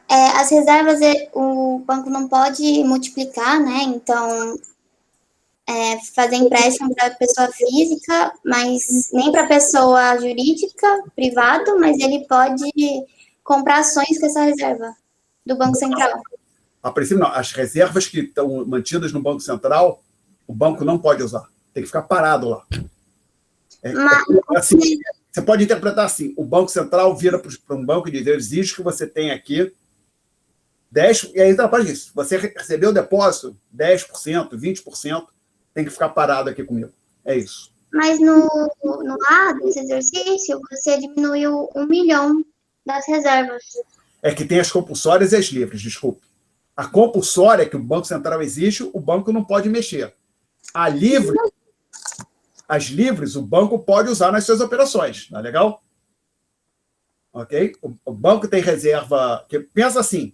As reservas, o banco não pode multiplicar, né? Então, fazer empréstimo para pessoa física, mas nem para pessoa jurídica, privado, mas ele pode comprar ações com essa reserva do Banco Central. A princípio, não. As reservas que estão mantidas no Banco Central, o banco não pode usar. Tem que ficar parado lá. Assim, você pode interpretar assim, o Banco Central vira para um banco e diz, eu exijo que você tenha aqui 10%, e aí trabalha isso. Você recebeu o depósito, 10%, 20%, tem que ficar parado aqui comigo. É isso. Mas no A desse exercício, você diminuiu 1 milhão das reservas. É que tem as compulsórias e as livres, desculpe. A compulsória que o Banco Central exige, o banco não pode mexer. As livres, o banco pode usar nas suas operações. Tá legal? Ok? O banco tem reserva... Pensa assim,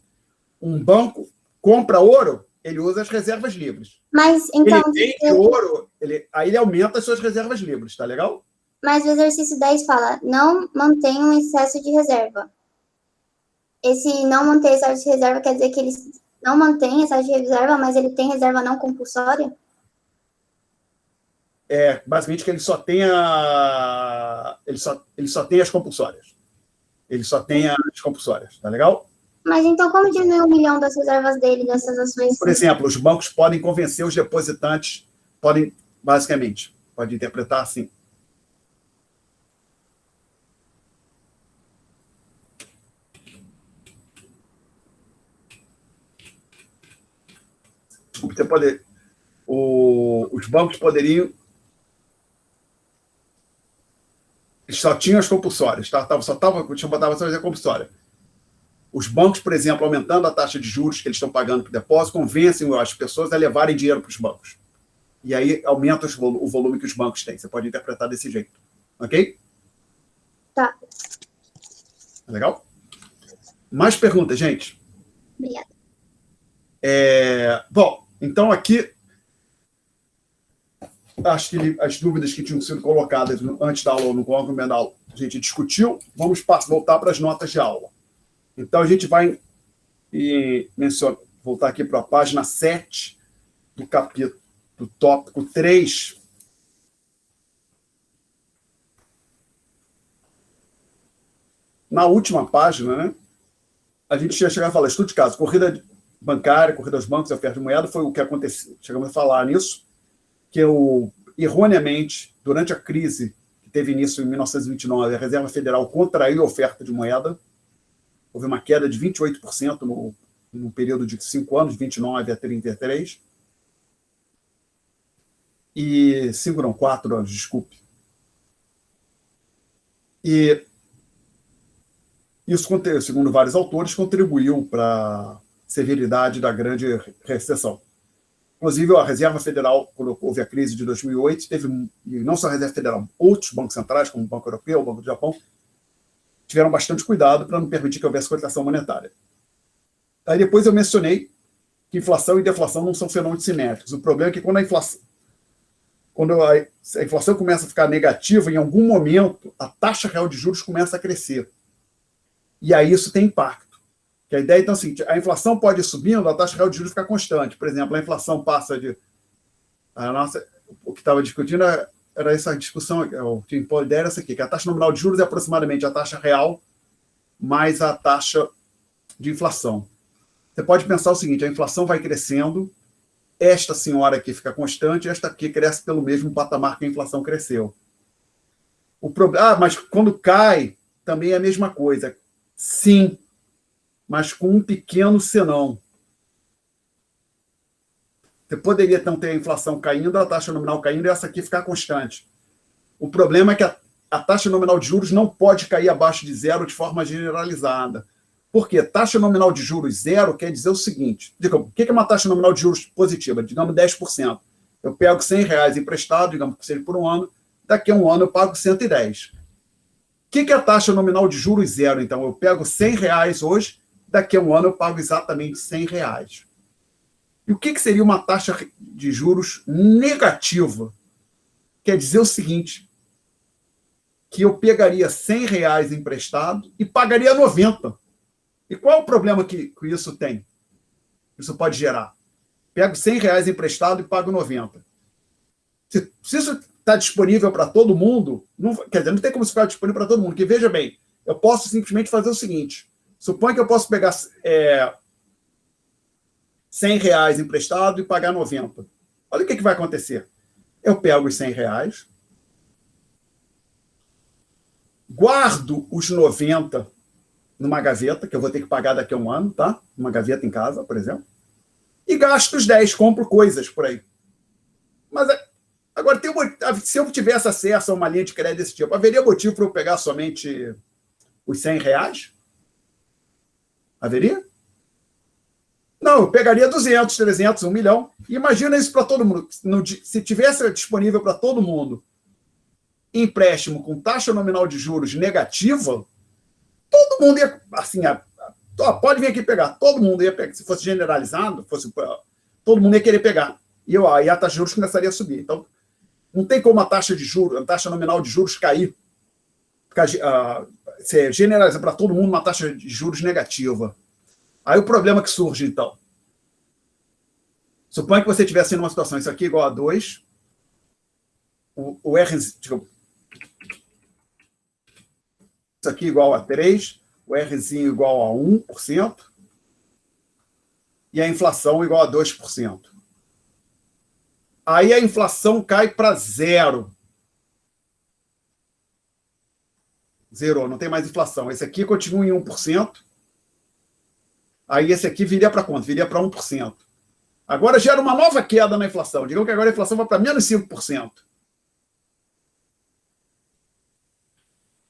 um banco compra ouro, ele usa as reservas livres. Mas, então... Ele vende ouro, aí ele aumenta as suas reservas livres, tá legal? Mas o exercício 10 fala, não mantém um excesso de reserva. Esse não manter excesso de reserva quer dizer que eles não mantém essa de reserva, mas ele tem reserva não compulsória? Basicamente que ele só tem ele só tem as compulsórias. Ele só tem as compulsórias, tá legal? Mas então como diminuir 1 milhão das reservas dele, dessas ações? Por exemplo, os bancos podem convencer os depositantes, basicamente, pode interpretar assim. Os bancos poderiam... Eles só tinham as compulsórias, tá? Deixa eu botar você a compulsória. Os bancos, por exemplo, aumentando a taxa de juros que eles estão pagando para o depósito, convencem as pessoas a levarem dinheiro para os bancos. E aí aumenta o volume que os bancos têm. Você pode interpretar desse jeito. Ok? Tá. Legal? Mais perguntas, gente? Obrigada. Bom, então aqui acho que as dúvidas que tinham sido colocadas antes da aula no complemento da aula, a gente discutiu. Vamos voltar para as notas de aula. Então, a gente vai voltar aqui para a página 7 do capítulo, do tópico 3. Na última página, né, a gente tinha chegado a falar, estudo de caso, corrida bancária, corrida aos bancos, oferta de moeda, foi o que aconteceu. Chegamos a falar nisso, que erroneamente, durante a crise que teve início em 1929, a Reserva Federal contraiu a oferta de moeda. Houve uma queda de 28% no período de 5 anos, 29 a 33. 4 anos, desculpe. E isso, segundo vários autores, contribuiu para a severidade da grande recessão. Inclusive, a Reserva Federal, quando houve a crise de 2008, e não só a Reserva Federal, outros bancos centrais, como o Banco Europeu, o Banco do Japão, tiveram bastante cuidado para não permitir que houvesse contração monetária. Aí depois eu mencionei que inflação e deflação não são fenômenos simétricos. O problema é que quando a inflação começa a ficar negativa, em algum momento a taxa real de juros começa a crescer. E aí isso tem impacto. Que a ideia então é a seguinte, a inflação pode ir subindo, a taxa real de juros fica constante. Por exemplo, a inflação passa de... o que estava discutindo era essa discussão, o que a ideia era essa aqui, que a taxa nominal de juros é aproximadamente a taxa real mais a taxa de inflação. Você pode pensar o seguinte, a inflação vai crescendo, esta senhora aqui fica constante, esta aqui cresce pelo mesmo patamar que a inflação cresceu. Mas quando cai, também é a mesma coisa. Sim, mas com um pequeno senão. Você poderia, então, ter a inflação caindo, a taxa nominal caindo, e essa aqui ficar constante. O problema é que a taxa nominal de juros não pode cair abaixo de zero de forma generalizada. Por quê? Taxa nominal de juros zero quer dizer o seguinte, o que é uma taxa nominal de juros positiva? Digamos 10%. Eu pego R$100 emprestado, digamos que seja por um ano, daqui a um ano eu pago 110. O que é a taxa nominal de juros zero? Então, eu pego R$100 hoje, daqui a um ano eu pago exatamente R$100. E o que seria uma taxa de juros negativa? Quer dizer o seguinte, que eu pegaria R$100 emprestado e pagaria 90. E qual é o problema que isso tem? Isso pode gerar. Pego R$100 emprestado e pago 90. Se isso está disponível para todo mundo, quer dizer, não tem como isso ficar disponível para todo mundo, porque veja bem, eu posso simplesmente fazer o seguinte, suponha que eu posso pegar R$100 emprestado e pagar 90. Olha o que vai acontecer. Eu pego os R$100, guardo os 90 numa gaveta, que eu vou ter que pagar daqui a um ano, tá? Uma gaveta em casa, por exemplo. E gasto os 10, compro coisas por aí. Mas agora, se eu tivesse acesso a uma linha de crédito desse tipo, haveria motivo para eu pegar somente os R$100? Haveria? Não, eu pegaria 200, 300, 1 milhão. E imagina isso para todo mundo. Se tivesse disponível para todo mundo empréstimo com taxa nominal de juros negativa, todo mundo ia, assim, pode vir aqui pegar, todo mundo ia pegar, se fosse generalizado, todo mundo ia querer pegar. E aí a taxa de juros começaria a subir. Então, não tem como a taxa nominal de juros cair, ser generalizada para todo mundo uma taxa de juros negativa. Aí o problema que surge, então, Suponha que você estivesse numa situação, isso aqui igual a 2, o R, desculpa, isso aqui igual a 3, o Rzinho igual a 1%, e a inflação igual a 2%. Aí a inflação cai para 0. Zerou, não tem mais inflação. Esse aqui continua em 1%. Aí esse aqui viria para quanto? Viria para 1%. Agora gera uma nova queda na inflação. Digamos que agora a inflação vai para menos 5%.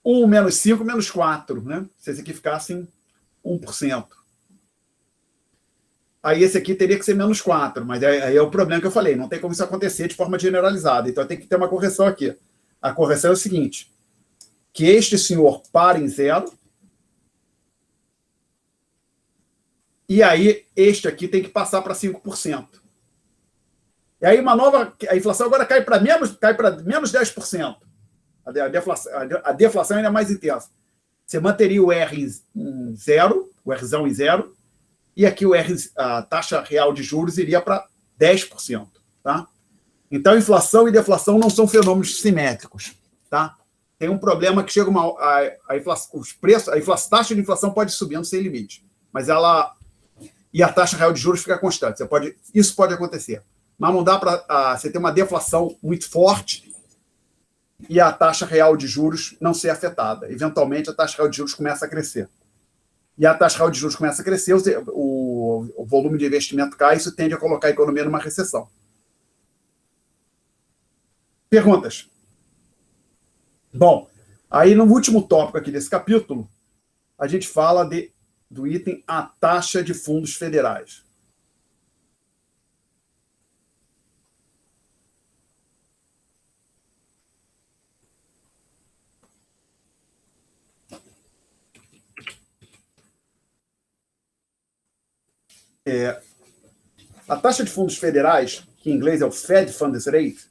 1 menos 5, menos 4, né? Se esse aqui ficasse em 1%. Aí esse aqui teria que ser menos 4, mas aí é o problema que eu falei, não tem como isso acontecer de forma generalizada, então tem que ter uma correção aqui. A correção é o seguinte, que este senhor pare em 0, e aí este aqui tem que passar para 5%. E aí a inflação agora cai para menos 10%. A deflação ainda é mais intensa. Você manteria o R em 0, o Rzão em 0, e aqui a taxa real de juros iria para 10%. Tá? Então, inflação e deflação não são fenômenos simétricos. Tá? Tem um problema que chega os preços, a taxa de inflação pode ir subindo sem limite, mas e a taxa real de juros fica constante. Isso pode acontecer. Mas não dá para você ter uma deflação muito forte e a taxa real de juros não ser afetada. Eventualmente, a taxa real de juros começa a crescer. E a taxa real de juros começa a crescer, o volume de investimento cai, isso tende a colocar a economia numa recessão. Perguntas? Bom, aí no último tópico aqui desse capítulo, a gente fala do item a taxa de fundos federais. A taxa de fundos federais, que em inglês é o Fed Funds Rate,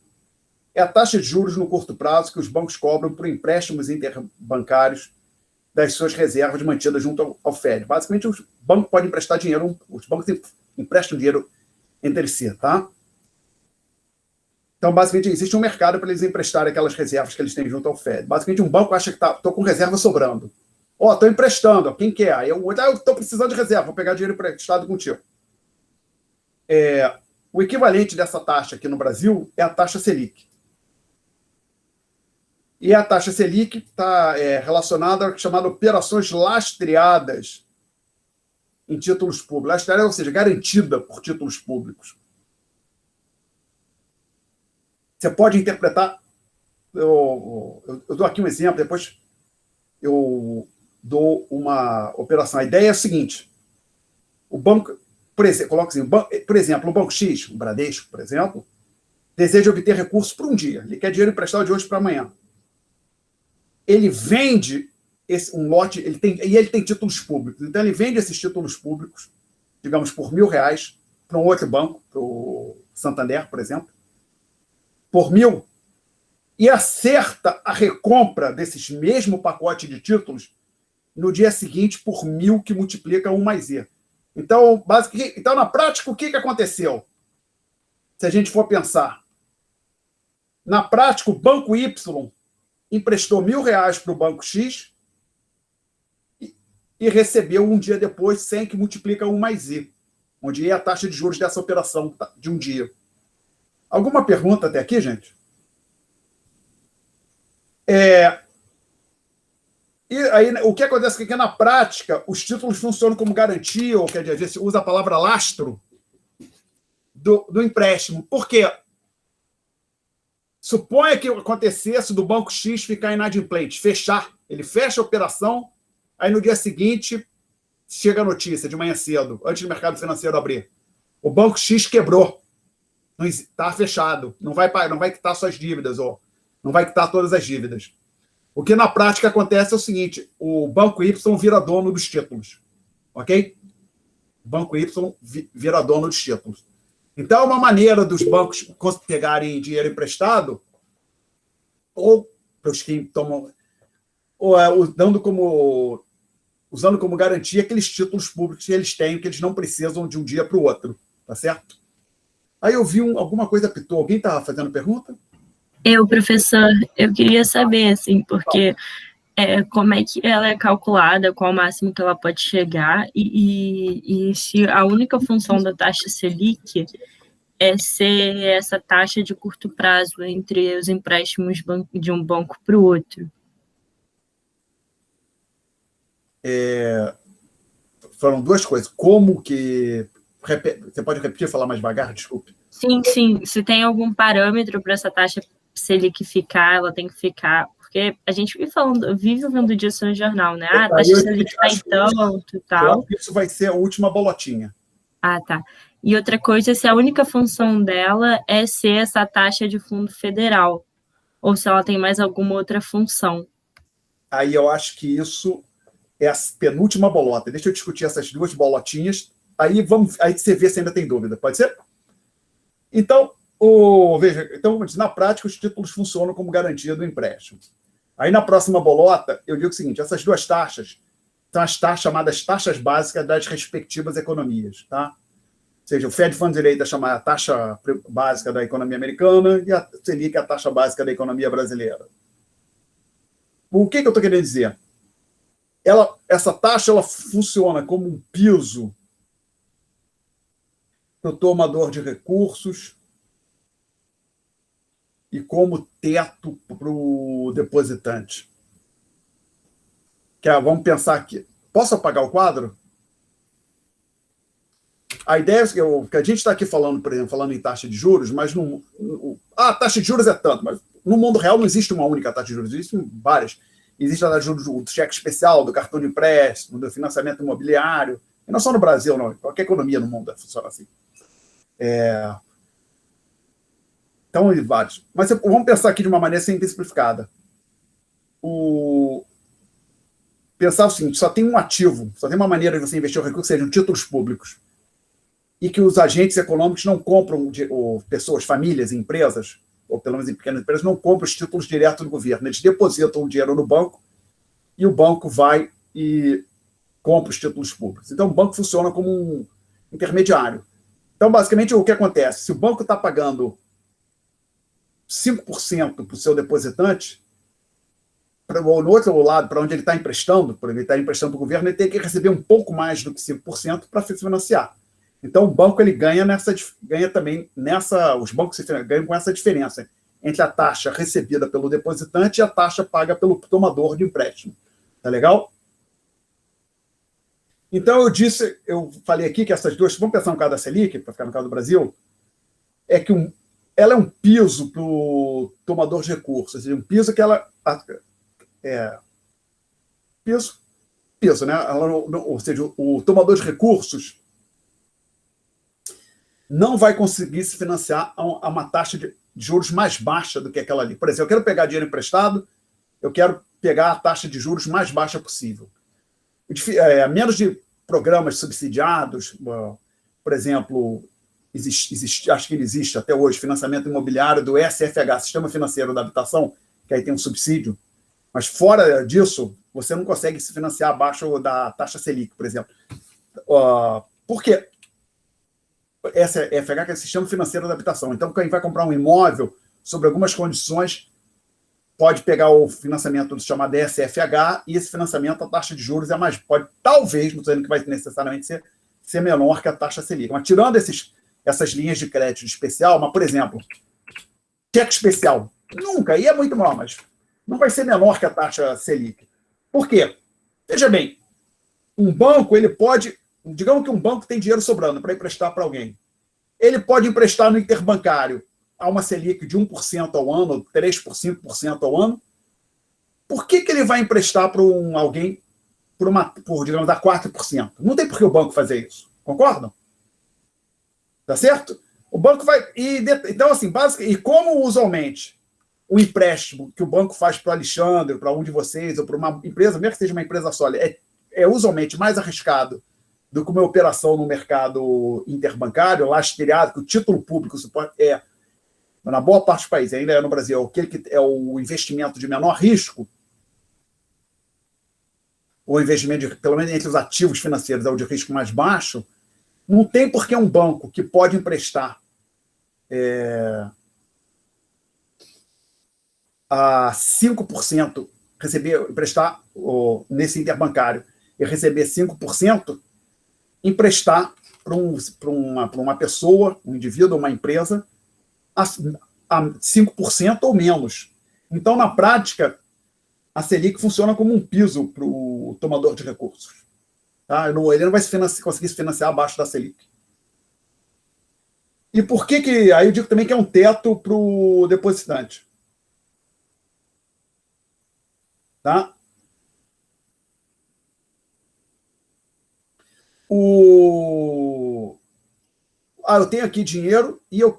é a taxa de juros no curto prazo que os bancos cobram por empréstimos interbancários das suas reservas mantidas junto ao Fed. Basicamente, os bancos podem emprestar dinheiro, os bancos emprestam dinheiro entre si, tá? Então, basicamente, existe um mercado para eles emprestarem aquelas reservas que eles têm junto ao Fed. Basicamente, um banco acha que estou com reserva sobrando. Estou emprestando, quem quer? Aí eu estou precisando de reserva, vou pegar dinheiro emprestado contigo. O equivalente dessa taxa aqui no Brasil é a taxa Selic. E a taxa Selic está relacionada a chamada operações lastreadas em títulos públicos. Lastreada, ou seja, garantida por títulos públicos. Você pode interpretar... Eu dou aqui um exemplo, depois eu dou uma operação. A ideia é a seguinte. O banco... Por exemplo, o Banco X, o Bradesco, por exemplo, deseja obter recursos por um dia. Ele quer dinheiro emprestado de hoje para amanhã. Ele vende um lote, ele tem títulos públicos. Então, ele vende esses títulos públicos, digamos, por R$1.000 para um outro banco, para o Santander, por exemplo, por 1.000, e acerta a recompra desses mesmo pacote de títulos no dia seguinte por 1.000, que multiplica 1 mais E. Então, na prática, o que aconteceu? Se a gente for pensar, na prática, o Banco Y emprestou R$1.000 para o Banco X e recebeu um dia depois 100, que multiplica 1 mais I, onde é a taxa de juros dessa operação de um dia. Alguma pergunta até aqui, gente? E aí, o que acontece é que, na prática, os títulos funcionam como garantia, ou quer dizer, se usa a palavra lastro, do empréstimo. Por quê? Suponha que acontecesse do Banco X ficar inadimplente, fechar. Ele fecha a operação, aí no dia seguinte chega a notícia, de manhã cedo, antes do mercado financeiro abrir. O Banco X quebrou. Está fechado. Não vai quitar suas dívidas, ou não vai quitar todas as dívidas. O que na prática acontece é o seguinte, o Banco Y vira dono dos títulos. Ok? O Banco Y vira dono dos títulos. Então, uma maneira dos bancos pegarem dinheiro emprestado, ou para os que tomam, usando como garantia aqueles títulos públicos que eles têm, que eles não precisam de um dia para o outro. Tá certo? Aí eu vi alguma coisa apitou. Alguém estava fazendo pergunta? Professor, eu queria saber, assim, porque como é que ela é calculada, qual o máximo que ela pode chegar, e se a única função da taxa Selic é ser essa taxa de curto prazo entre os empréstimos de um banco para o outro. Foram duas coisas. Como que... Você pode repetir, falar mais devagar? Desculpe. Sim. Se tem algum parâmetro para essa taxa Selic ficar, ela tem que ficar... Porque a gente vive vendo disso no jornal, né? A taxa Selic está em tanto e tal. Isso vai ser a última bolotinha. Ah, tá. E outra coisa, se a única função dela é ser essa taxa de fundo federal, ou se ela tem mais alguma outra função. Aí eu acho que isso é a penúltima bolota. Deixa eu discutir essas duas bolotinhas, aí você vê se ainda tem dúvida, pode ser? Então, veja, na prática, os títulos funcionam como garantia do empréstimo. Aí, na próxima bolota, eu digo o seguinte, essas duas taxas são as chamadas taxas básicas das respectivas economias, tá? Ou seja, o Fed Funds Rate é chamada taxa básica da economia americana e a Selic é a taxa básica da economia brasileira. O que eu estou querendo dizer? Essa taxa ela funciona como um piso para o tomador de recursos e como teto para o depositante. Vamos pensar aqui. Posso apagar o quadro? A ideia é que a gente está aqui falando, por exemplo, falando em taxa de juros, mas a taxa de juros é tanto, mas no mundo real não existe uma única taxa de juros, existem várias. Existe a taxa de juros do cheque especial, do cartão de empréstimo, do financiamento imobiliário, e não só no Brasil, não, qualquer economia no mundo funciona assim. Então, vários. Mas vamos pensar aqui de uma maneira sempre simplificada. Pensar o seguinte, só tem um ativo, só tem uma maneira de você investir o recurso, sejam títulos públicos, e que os agentes econômicos não compram, ou pessoas, famílias, empresas, ou pelo menos em pequenas empresas, não compram os títulos direto do governo. Eles depositam o dinheiro no banco e o banco vai e compra os títulos públicos. Então, o banco funciona como um intermediário. Então, basicamente, o que acontece? Se o banco está pagando 5% para o seu depositante, ou no outro lado, para onde ele está emprestando, por ele está emprestando para o governo, ele tem que receber um pouco mais do que 5% para se financiar. Então, o banco ele ganha também os bancos ganham com essa diferença entre a taxa recebida pelo depositante e a taxa paga pelo tomador de empréstimo. Tá legal? Então, eu falei aqui que essas duas, vamos pensar no caso da Selic, para ficar no caso do Brasil, é que ela é um piso para o tomador de recursos, ou seja, um piso que ela... Piso, né? Ou seja, o tomador de recursos não vai conseguir se financiar a uma taxa de juros mais baixa do que aquela ali. Por exemplo, eu quero pegar dinheiro emprestado, eu quero pegar a taxa de juros mais baixa possível. Menos de programas subsidiados, por exemplo, acho que existe até hoje financiamento imobiliário do SFH, Sistema Financeiro da Habitação, que aí tem um subsídio, mas fora disso, você não consegue se financiar abaixo da taxa Selic, por exemplo. Por quê? SFH, que é o Sistema Financeiro da Habitação. Então, quem vai comprar um imóvel, sob algumas condições, pode pegar o financiamento chamado SFH, e esse financiamento, a taxa de juros é mais... Talvez, não estou dizendo que vai necessariamente ser menor que a taxa Selic. Mas tirando essas linhas de crédito especial, mas, por exemplo, cheque especial, nunca, e é muito mal, mas não vai ser menor que a taxa Selic. Por quê? Veja bem, um banco, ele pode... Digamos que um banco tem dinheiro sobrando para emprestar para alguém. Ele pode emprestar no interbancário a uma Selic de 1% ao ano, 3%, 5% ao ano. Por que ele vai emprestar para alguém por, digamos, dar 4%? Não tem por que o banco fazer isso. Concordam? Tá certo? O banco vai... Então, assim, e como usualmente o empréstimo que o banco faz para o Alexandre, para um de vocês, ou para uma empresa, mesmo que seja uma empresa sólida, é usualmente mais arriscado do que uma operação no mercado interbancário, lastreado, que o título público na boa parte dos países, ainda é no Brasil, aquele que é o investimento de menor risco, ou investimento, pelo menos entre os ativos financeiros, é o de risco mais baixo, não tem por que um banco que pode emprestar a 5%, emprestar nesse interbancário e receber 5%, emprestar para uma pessoa, um indivíduo, uma empresa, a 5% ou menos. Então, na prática, a Selic funciona como um piso para o tomador de recursos. Tá? Ele não vai conseguir se financiar abaixo da Selic. E por que aí eu digo também que é um teto para o depositante. Tá? Eu tenho aqui dinheiro e eu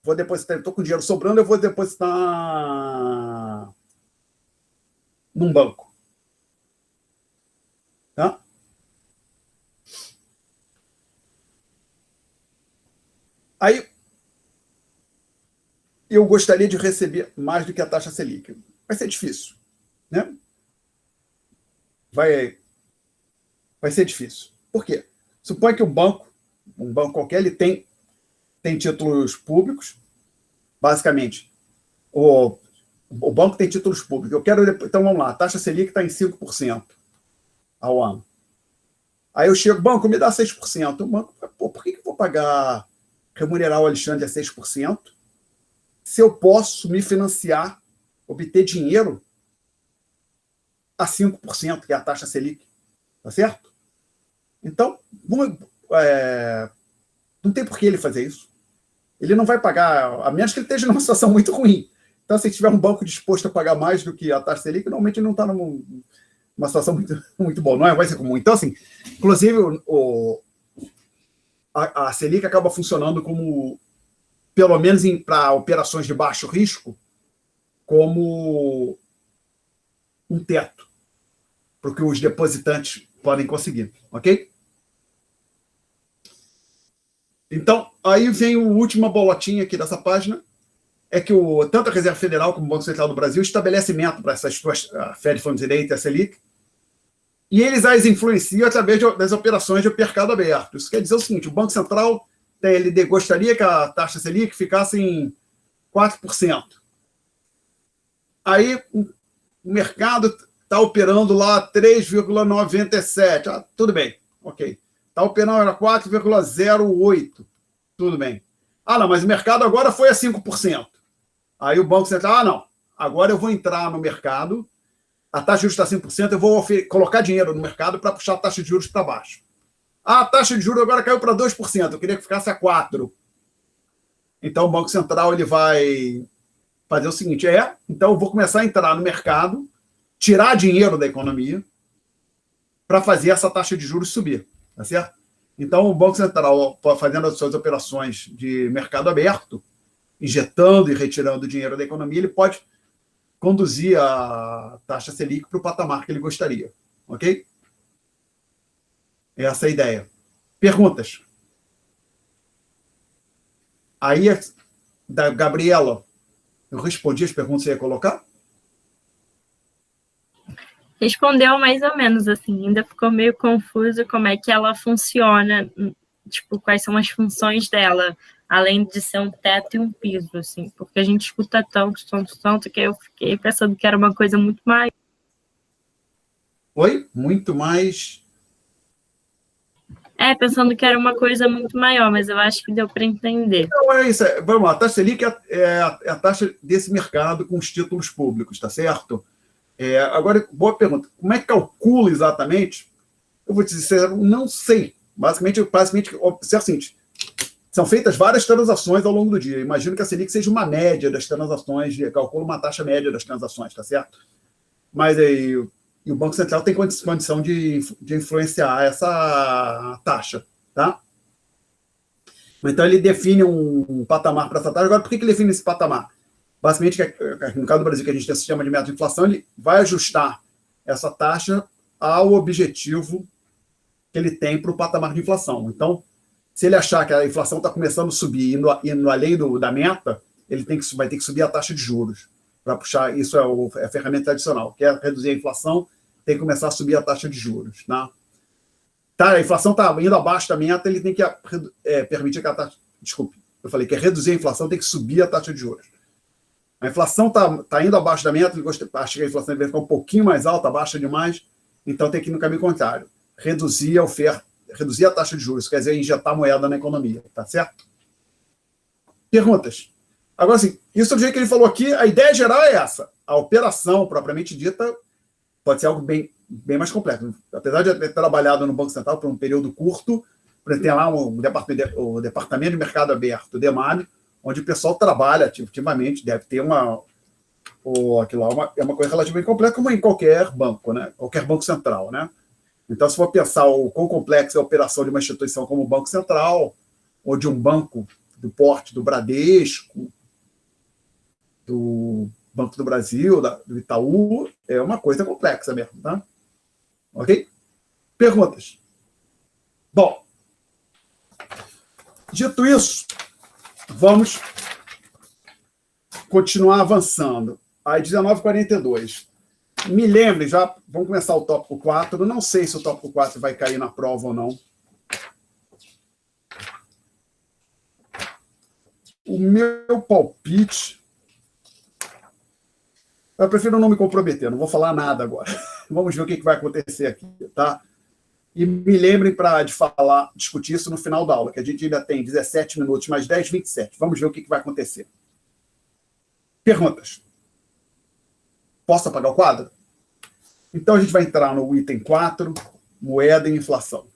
vou depositar, estou com dinheiro sobrando, eu vou depositar num banco. Tá? Aí, eu gostaria de receber mais do que a taxa Selic. Vai ser difícil, né? Vai ser difícil. Por quê? Suponha que um banco qualquer, ele tem títulos públicos, basicamente. O banco tem títulos públicos. Então, vamos lá, a taxa Selic está em 5% ao ano. Aí eu chego, banco, me dá 6%. O banco, por que eu vou remunerar o Alexandre a 6%, se eu posso me financiar, obter dinheiro a 5%, que é a taxa Selic. Tá certo? Então, não tem por que ele fazer isso. Ele não vai pagar, a menos que ele esteja numa situação muito ruim. Então, se tiver um banco disposto a pagar mais do que a taxa Selic, normalmente ele não está numa situação muito, muito boa. Não vai ser comum. Então, assim, inclusive, a Selic acaba funcionando como, pelo menos para operações de baixo risco, como um teto para o que os depositantes podem conseguir, ok? Então, aí vem a última bolotinha aqui dessa página, é que tanto a Reserva Federal como o Banco Central do Brasil estabelecem meta para essas duas, a Fed Funds Rate e a Selic, e eles as influenciam através das operações de mercado aberto. Isso quer dizer o seguinte, o Banco Central ele gostaria que a taxa Selic ficasse em 4%. Aí o mercado está operando lá 3,97%. Tudo bem, ok. Está operando a 4,08%. Tudo bem. Não, mas o mercado agora foi a 5%. Aí o Banco Central, não. Agora eu vou entrar no mercado, a taxa de juros está 5%, eu vou colocar dinheiro no mercado para puxar a taxa de juros para baixo. A taxa de juros agora caiu para 2%, eu queria que ficasse a 4%. Então o Banco Central ele vai fazer o seguinte, então eu vou começar a entrar no mercado, tirar dinheiro da economia para fazer essa taxa de juros subir, tá certo? Então o Banco Central, fazendo as suas operações de mercado aberto, injetando e retirando dinheiro da economia, ele pode conduzir a taxa Selic para o patamar que ele gostaria, ok? Essa é a ideia. Perguntas? Aí, da Gabriela, eu respondi as perguntas que você ia colocar? Respondeu mais ou menos, assim, ainda ficou meio confuso como é que ela funciona, tipo, quais são as funções dela, além de ser um teto e um piso, assim, porque a gente escuta tanto, que eu fiquei pensando que era uma coisa muito mais... Oi? Muito mais... pensando que era uma coisa muito maior, mas eu acho que deu para entender. Então, é isso. Vamos lá, a taxa Selic é a taxa desse mercado com os títulos públicos, tá certo? Agora, boa pergunta. Como é que calcula exatamente? Eu vou te dizer, não sei. Basicamente é o seguinte, são feitas várias transações ao longo do dia. Imagino que a Selic seja uma média das transações, calcula uma taxa média das transações, tá certo? Mas aí, e o Banco Central tem condição de influenciar essa taxa, tá? Então, ele define um patamar para essa taxa. Agora, por que ele define esse patamar? Basicamente, no caso do Brasil, que a gente tem um sistema de meta de inflação, ele vai ajustar essa taxa ao objetivo que ele tem para o patamar de inflação. Então, se ele achar que a inflação está começando a subir, indo além da meta, ele vai ter que subir a taxa de juros para puxar. Isso é a ferramenta tradicional. Quer reduzir a inflação, tem que começar a subir a taxa de juros. A inflação está indo abaixo da meta, ele tem que permitir que a taxa... Desculpe. Eu falei que reduzir a inflação tem que subir a taxa de juros. A inflação está indo abaixo da meta, acho que a inflação deve ficar um pouquinho mais alta, baixa demais, então tem que ir no caminho contrário. Reduzir a oferta, reduzir a taxa de juros, quer dizer, injetar moeda na economia, tá certo? Perguntas? Agora, assim, isso do jeito que ele falou aqui, a ideia geral é essa. A operação, propriamente dita, pode ser algo bem mais complexo. Apesar de eu ter trabalhado no Banco Central por um período curto, tem lá o Departamento de Mercado Aberto, o DEMAB, onde o pessoal trabalha ativamente, deve ter aquilo lá é uma coisa relativamente complexa, como em qualquer banco, né? Qualquer banco central, né? Então, se for pensar o quão complexa é a operação de uma instituição como o Banco Central, ou de um banco do porte do Bradesco, do Banco do Brasil, do Itaú, é uma coisa complexa mesmo, tá? Ok? Perguntas? Bom, dito isso, vamos continuar avançando. Aí, 19h42. Me lembre, já vamos começar o tópico 4. Não sei se o tópico 4 vai cair na prova ou não. O meu palpite... Eu prefiro não me comprometer, não vou falar nada agora. Vamos ver o que vai acontecer aqui, tá? E me lembrem discutir isso no final da aula, que a gente ainda tem 17 minutos, mais 10, 27. Vamos ver o que vai acontecer. Perguntas? Posso apagar o quadro? Então, a gente vai entrar no item 4, moeda e inflação.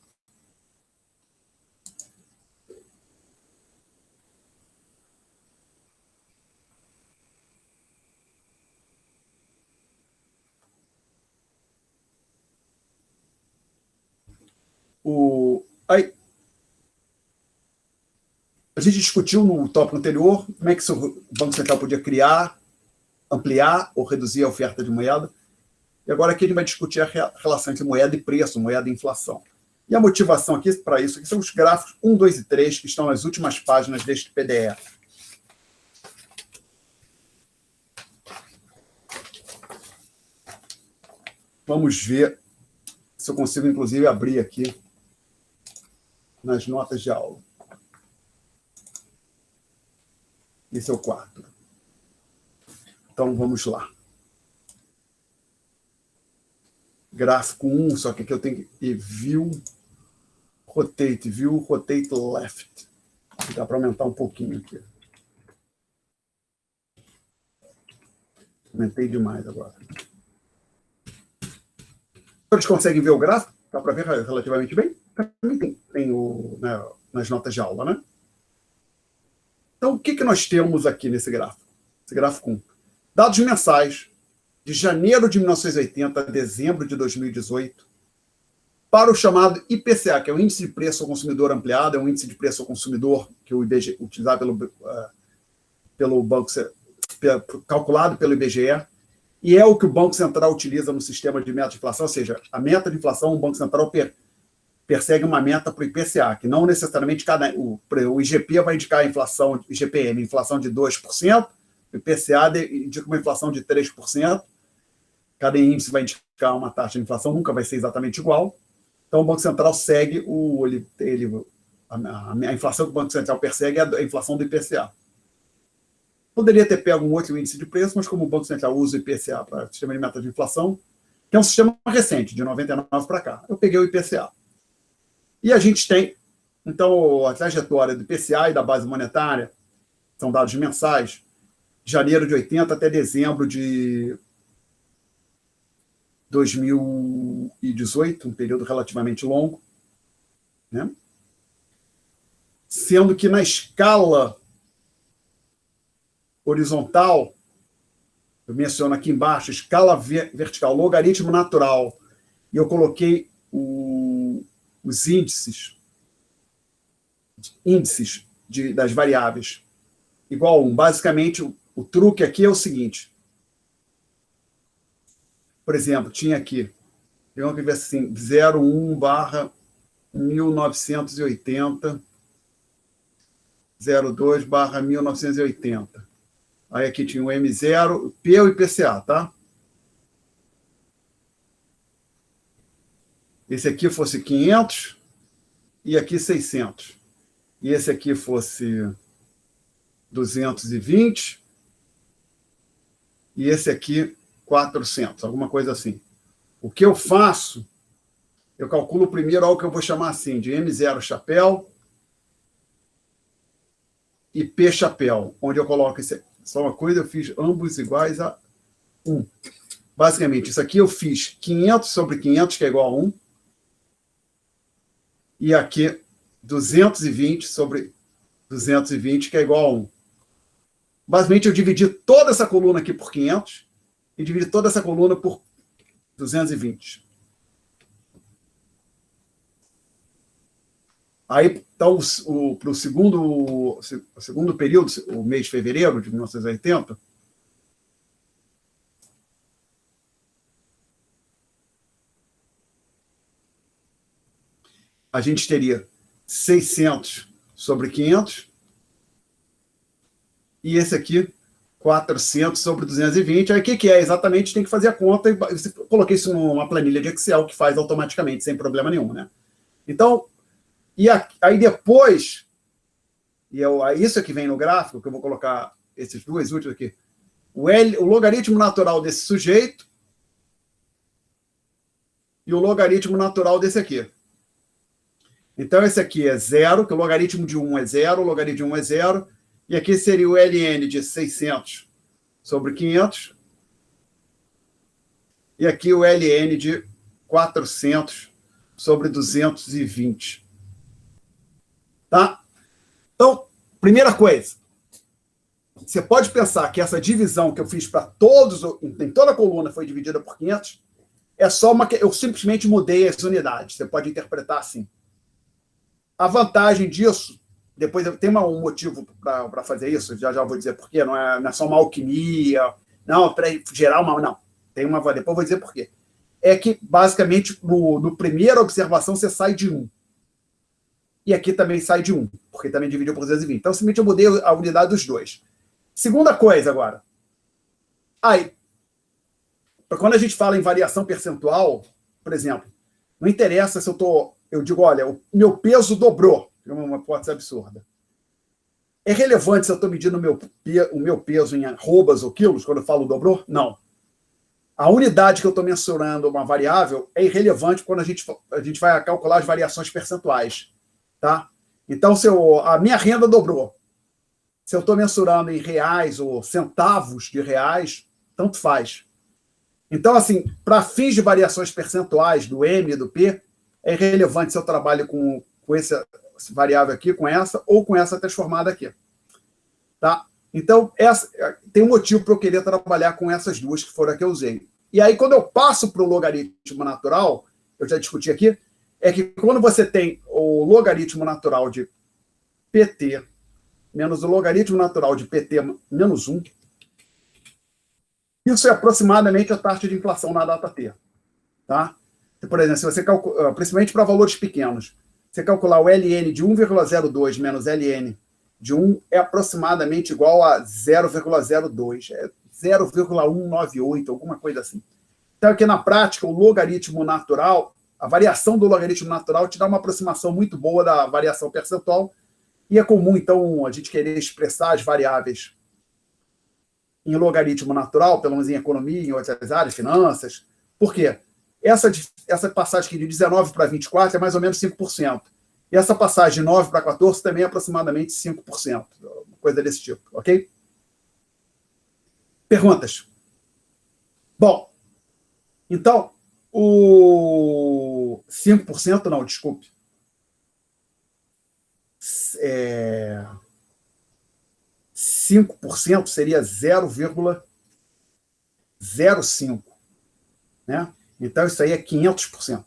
A gente discutiu no tópico anterior como é que o Banco Central podia criar, ampliar ou reduzir a oferta de moeda. E agora aqui a gente vai discutir a relação entre moeda e preço, moeda e inflação. E a motivação aqui para isso aqui são os gráficos 1, 2 e 3, que estão nas últimas páginas deste PDF. Vamos ver se eu consigo, inclusive, abrir aqui nas notas de aula. Esse é o 4. Então, vamos lá. Gráfico 1, só que aqui eu tenho que view, rotate left. Dá para aumentar um pouquinho aqui. Aumentei demais agora. Todos conseguem ver o gráfico? Dá para ver relativamente bem? Também tem nas notas de aula, né? Então, o que nós temos aqui nesse gráfico? Esse gráfico 1. Dados mensais de janeiro de 1980 a dezembro de 2018 para o chamado IPCA, que é o Índice de Preço ao Consumidor Ampliado, é um índice de preço ao consumidor que o IBGE, utilizado pelo Banco, calculado pelo IBGE, e é o que o Banco Central utiliza no sistema de meta de inflação, ou seja, a meta de inflação, o Banco Central persegue uma meta para o IPCA, que não necessariamente o IGP vai indicar a inflação, IGPM, inflação de 2%, o IPCA indica uma inflação de 3%, cada índice vai indicar uma taxa de inflação, nunca vai ser exatamente igual. Então, o Banco Central segue a inflação que o Banco Central persegue é a inflação do IPCA. Poderia ter pego um outro índice de preço, mas como o Banco Central usa o IPCA para o sistema de meta de inflação, que é um sistema recente, de 99 para cá, eu peguei o IPCA. E a gente tem, então, a trajetória do IPCA e da base monetária, são dados mensais, de janeiro de 80 até dezembro de 2018, um período relativamente longo, né? Sendo que na escala horizontal, eu menciono aqui embaixo, escala vertical, logaritmo natural, e eu coloquei os índices das variáveis igual a 1. Basicamente, o truque aqui é o seguinte. Por exemplo, tinha aqui, vamos ver assim, 01/1980, 02/1980. Aí aqui tinha o M0, o P e o IPCA, tá? Esse aqui fosse 500 e aqui 600. E esse aqui fosse 220, e esse aqui, 400, alguma coisa assim. O que eu faço, eu calculo primeiro algo que eu vou chamar assim, de M0 chapéu e P chapéu, onde eu coloco isso aqui. Só uma coisa, eu fiz ambos iguais a 1. Basicamente, isso aqui eu fiz 500 sobre 500, que é igual a 1. E aqui, 220 sobre 220, que é igual a 1. Basicamente, eu dividi toda essa coluna aqui por 500 e dividi toda essa coluna por 220. Aí, então, para o segundo período, o mês de fevereiro de 1980, a gente teria 600 sobre 500, e esse aqui, 400 sobre 220. Aí, o que é? Exatamente, tem que fazer a conta, e eu coloquei isso numa planilha de Excel, que faz automaticamente, sem problema nenhum, né? Então, e aí depois, isso aqui vem no gráfico, que eu vou colocar esses dois últimos aqui, o logaritmo natural desse sujeito e o logaritmo natural desse aqui. Então, esse aqui é 0, que o logaritmo de 1 é 0, o logaritmo de 1 é 0, e aqui seria o ln de 600 sobre 500, e aqui o ln de 400 sobre 220. Tá? Então, primeira coisa, você pode pensar que essa divisão que eu fiz para todos, em toda a coluna foi dividida por 500, é só eu simplesmente mudei as unidades. Você pode interpretar assim. A vantagem disso, depois tem um motivo para fazer isso, já vou dizer por quê, não é só uma alquimia, não, para gerar uma... Não, depois eu vou dizer por quê. É que, basicamente, no primeira observação, você sai de 1. E aqui também sai de 1, porque também dividiu por 220. Então, simplesmente eu mudei a unidade dos dois. Segunda coisa agora. Aí, quando a gente fala em variação percentual, por exemplo, não interessa se eu digo, olha, o meu peso dobrou, é uma hipótese absurda. É relevante se eu estou medindo o meu peso em arrobas ou quilos, quando eu falo dobrou? Não. A unidade que eu estou mensurando uma variável é irrelevante quando a gente vai calcular as variações percentuais. Tá? Então, a minha renda dobrou. Se eu estou mensurando em reais ou centavos de reais, tanto faz. Então, assim, para fins de variações percentuais do M e do P, é irrelevante se eu trabalho com essa variável aqui, com essa, ou com essa transformada aqui. Tá? Então, tem um motivo para eu querer trabalhar com essas duas que foram a que eu usei. E aí, quando eu passo para o logaritmo natural, eu já discuti aqui, é que quando você tem o logaritmo natural de PT menos o logaritmo natural de PT menos 1, isso é aproximadamente a taxa de inflação na data T. Tá? Por exemplo, se você calcula, principalmente para valores pequenos, você calcular o ln de 1,02 menos ln de 1 é aproximadamente igual a 0,02, é 0,198, alguma coisa assim. Então, aqui na prática, o logaritmo natural, a variação do logaritmo natural te dá uma aproximação muito boa da variação percentual, e é comum, então, a gente querer expressar as variáveis em logaritmo natural, pelo menos em economia, em outras áreas, finanças. Por quê? Essa passagem aqui de 19 para 24 é mais ou menos 5%. E essa passagem de 9 para 14 também é aproximadamente 5%. Uma coisa desse tipo, ok? Perguntas? Bom, então, o 5%, não, desculpe. 5% seria 0,05. Né? Então, isso aí é 500%.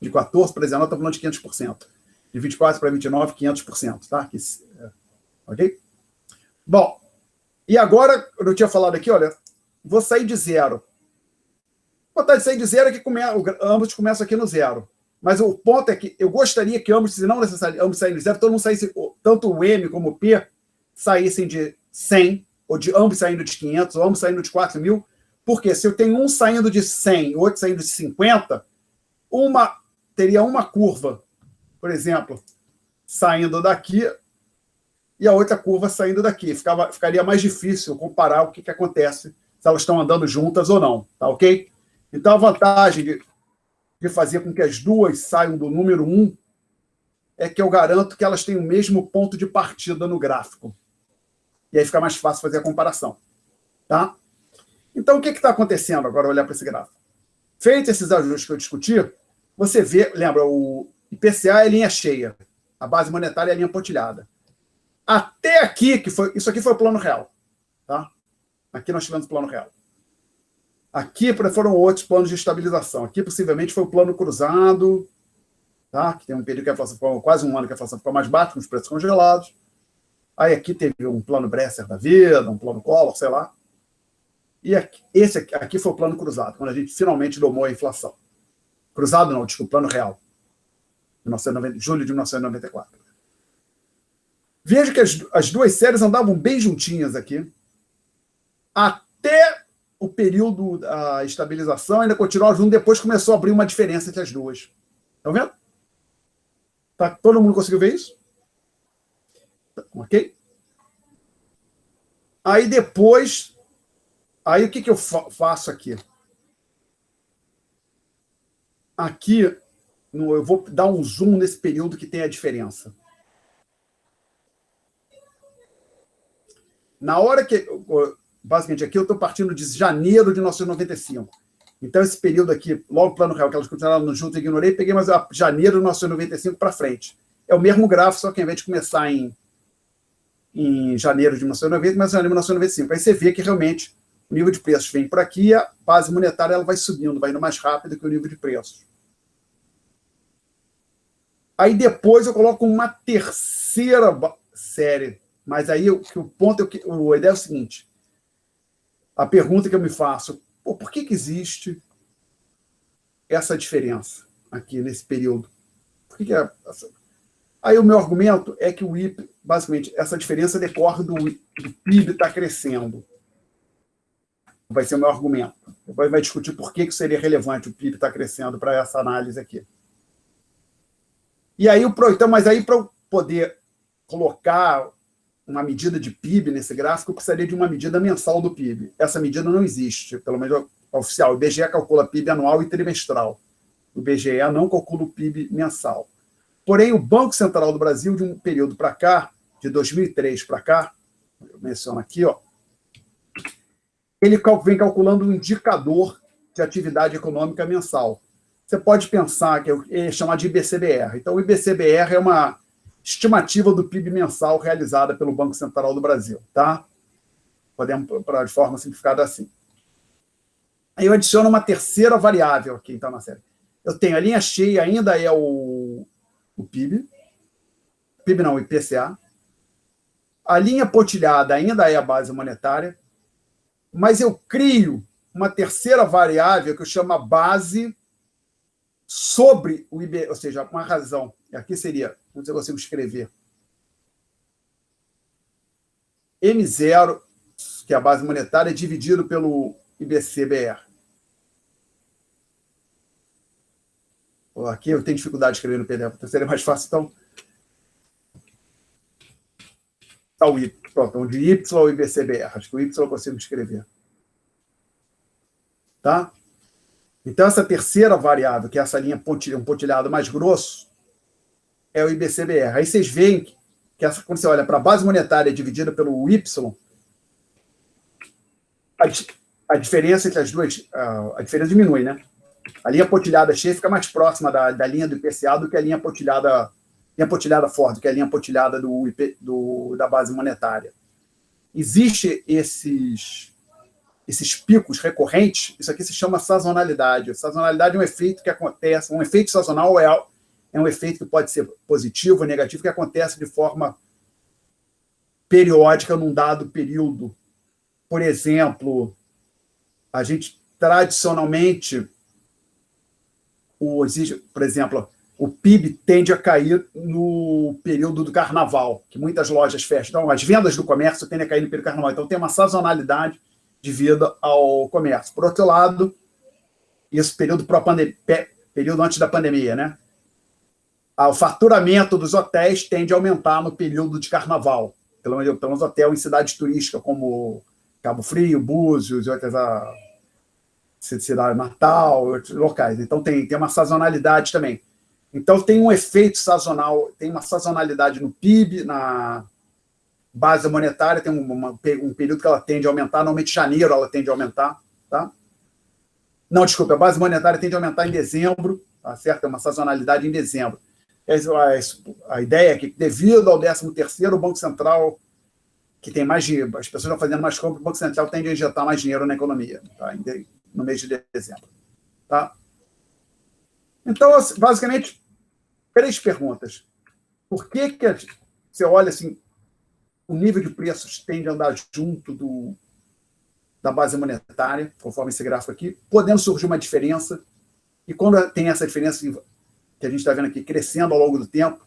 De 14 para 19, estamos falando de 500%. De 24 para 29, 500%. Tá? Ok? Bom, e agora, eu tinha falado aqui, olha, vou sair de 0. A vontade de sair de 0 é que ambos começam aqui no 0. Mas o ponto é que eu gostaria que ambos, se não necessário, ambos saíssem de 0, todo mundo saísse, tanto o M como o P, saíssem de 100, ou de ambos saindo de 500, ou ambos saindo de 4.000, porque se eu tenho um saindo de 100 e outro saindo de 50, teria uma curva, por exemplo, saindo daqui e a outra curva saindo daqui. Ficaria mais difícil comparar o que acontece se elas estão andando juntas ou não, tá ok? Então, a vantagem de fazer com que as duas saiam do número 1 é que eu garanto que elas têm o mesmo ponto de partida no gráfico. E aí fica mais fácil fazer a comparação. Tá? Então, o que está acontecendo agora, olhar para esse gráfico? Feitos esses ajustes que eu discuti, você vê, lembra, o IPCA é linha cheia, a base monetária é linha pontilhada. Até aqui, isso aqui foi o plano real. Tá? Aqui nós tivemos o plano real. Aqui foram outros planos de estabilização. Aqui, possivelmente, foi o plano cruzado, tá? Que tem um período que a inflação ficou quase um ano que a inflação ficou mais baixa, com os preços congelados. Aí aqui teve um plano Bresser da vida, um plano Collor, sei lá. E esse aqui foi o plano cruzado, quando a gente finalmente domou a inflação. Cruzado não, desculpa, plano real. Julho de 1994. Veja que as duas séries andavam bem juntinhas aqui. Até o período da estabilização ainda continuava junto, depois começou a abrir uma diferença entre as duas. Estão vendo? Tá, todo mundo conseguiu ver isso? Ok? Aí depois... Aí o que eu faço aqui? Aqui, eu vou dar um zoom nesse período que tem a diferença. Na hora que... Basicamente, aqui eu estou partindo de janeiro de 1995. Então, esse período aqui, logo o plano real, que elas continuaram no junto, eu ignorei, peguei mais janeiro de 1995 para frente. É o mesmo gráfico, só que ao invés de começar em janeiro de 1990, mas em janeiro de 1995. Aí você vê que realmente o nível de preços vem por aqui e a base monetária ela vai subindo, vai indo mais rápido que o nível de preços. Aí depois eu coloco uma terceira série, mas aí o ponto, a ideia é o seguinte, a pergunta que eu me faço, por que existe essa diferença aqui nesse período? Por que é essa? Aí o meu argumento é que o IP, basicamente, essa diferença decorre do PIB estar crescendo. Vai ser o meu argumento. Depois vai discutir por que seria relevante o PIB estar crescendo para essa análise aqui. E aí, então, mas aí para eu poder colocar uma medida de PIB nesse gráfico, eu precisaria de uma medida mensal do PIB. Essa medida não existe, pelo menos oficial. O IBGE calcula PIB anual e trimestral. O IBGE não calcula o PIB mensal. Porém, o Banco Central do Brasil, de um período para cá, de 2003 para cá, eu menciono aqui, ó, ele vem calculando um indicador de atividade econômica mensal. Você pode pensar que é chamado de IBCBR. Então, o IBCBR é uma estimativa do PIB mensal realizada pelo Banco Central do Brasil, tá? Podemos, de forma simplificada, assim. Aí eu adiciono uma terceira variável aqui, então, na série. Eu tenho a linha cheia, ainda é o PIB. PIB não, o IPCA. A linha pontilhada ainda é a base monetária. Mas eu crio uma terceira variável que eu chamo a base sobre o IB, ou seja, uma razão. E aqui seria, não sei se eu consigo escrever, M0, que é a base monetária, dividido pelo IBCBR. Aqui eu tenho dificuldade de escrever no PDF, então seria mais fácil, então. Tá o Y. Pronto, então de Y ao IBCBR. Acho que o Y eu consigo escrever. Tá? Então, essa terceira variável, que é essa linha um pontilhado mais grosso, é o IBCBR. Aí vocês veem que quando você olha para a base monetária dividida pelo Y, a diferença entre as duas, a diferença diminui, né? A linha pontilhada cheia fica mais próxima da linha do IPCA do que a linha pontilhada forte, que é a linha pontilhada da base monetária. Existe esses picos recorrentes, isso aqui se chama sazonalidade. Sazonalidade é um efeito que acontece, um efeito sazonal é um efeito que pode ser positivo ou negativo, que acontece de forma periódica num dado período. Por exemplo, a gente tradicionalmente, por exemplo, o PIB tende a cair no período do carnaval, que muitas lojas fecham. Então, as vendas do comércio tendem a cair no período do carnaval. Então, tem uma sazonalidade devido ao comércio. Por outro lado, esse período antes da pandemia, né? O faturamento dos hotéis tende a aumentar no período de carnaval. pelo menos hotel em cidades turísticas, como Cabo Frio, Búzios, e outras cidades, Natal, outros locais. Então, tem uma sazonalidade também. Então, tem um efeito sazonal, tem uma sazonalidade no PIB, na base monetária, tem um período que ela tende a aumentar, normalmente janeiro ela tende a aumentar, tá? Não, desculpa, a base monetária tende a aumentar em dezembro, tá certo? Tem uma sazonalidade em dezembro. A ideia é que, devido ao 13º, o Banco Central, que tem mais dinheiro, as pessoas estão fazendo mais compras, o Banco Central tende a injetar mais dinheiro na economia, tá? No mês de dezembro. Tá? Então, basicamente, 3 perguntas. Por que você olha assim, o nível de preços tende a andar junto da base monetária, conforme esse gráfico aqui, podendo surgir uma diferença, e quando tem essa diferença que a gente está vendo aqui crescendo ao longo do tempo,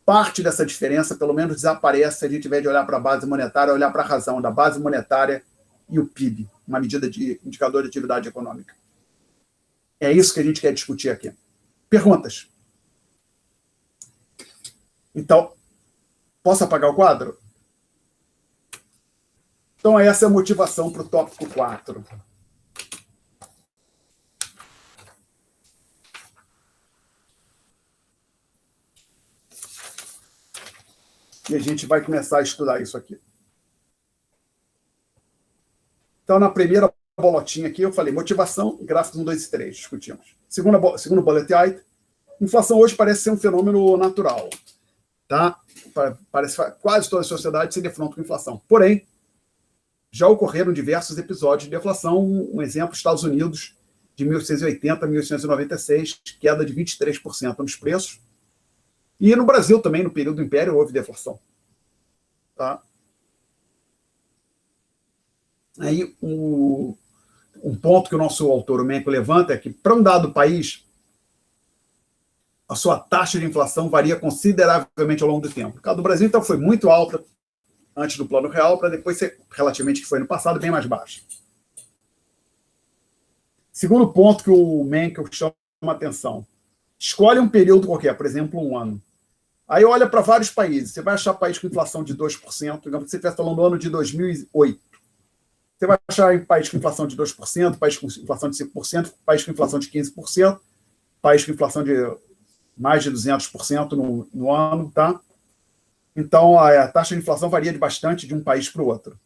parte dessa diferença, pelo menos, desaparece se a gente tiver de olhar para a base monetária, olhar para a razão da base monetária e o PIB, uma medida de indicador de atividade econômica. É isso que a gente quer discutir aqui. Perguntas? Então, posso apagar o quadro? Então, essa é a motivação para o tópico 4. E a gente vai começar a estudar isso aqui. Então, na primeira bolotinha aqui, eu falei motivação, gráficos 1, 2 e 3, discutimos. Segundo bullet item, inflação hoje parece ser um fenômeno natural. Tá? Parece que quase toda a sociedade se defronta com inflação. Porém, já ocorreram diversos episódios de deflação. Um exemplo, Estados Unidos, de 1880 a 1896, queda de 23% nos preços. E no Brasil também, no período do Império, houve deflação. Tá? Aí, um ponto que o nosso autor, o Menko, levanta é que, para um dado país, a sua taxa de inflação varia consideravelmente ao longo do tempo. No caso do Brasil, então, foi muito alta antes do Plano Real, para depois ser, relativamente, que foi no passado, bem mais baixa. Segundo ponto que o Menko chama a atenção. Escolhe um período qualquer, por exemplo, um ano. Aí olha para vários países. Você vai achar país com inflação de 2%, digamos que você estiver falando do ano de 2008. Você vai achar país com inflação de 2%, país com inflação de 5%, país com inflação de 15%, país com inflação de mais de 200% no ano, tá? Então, a taxa de inflação varia bastante de um país para o outro.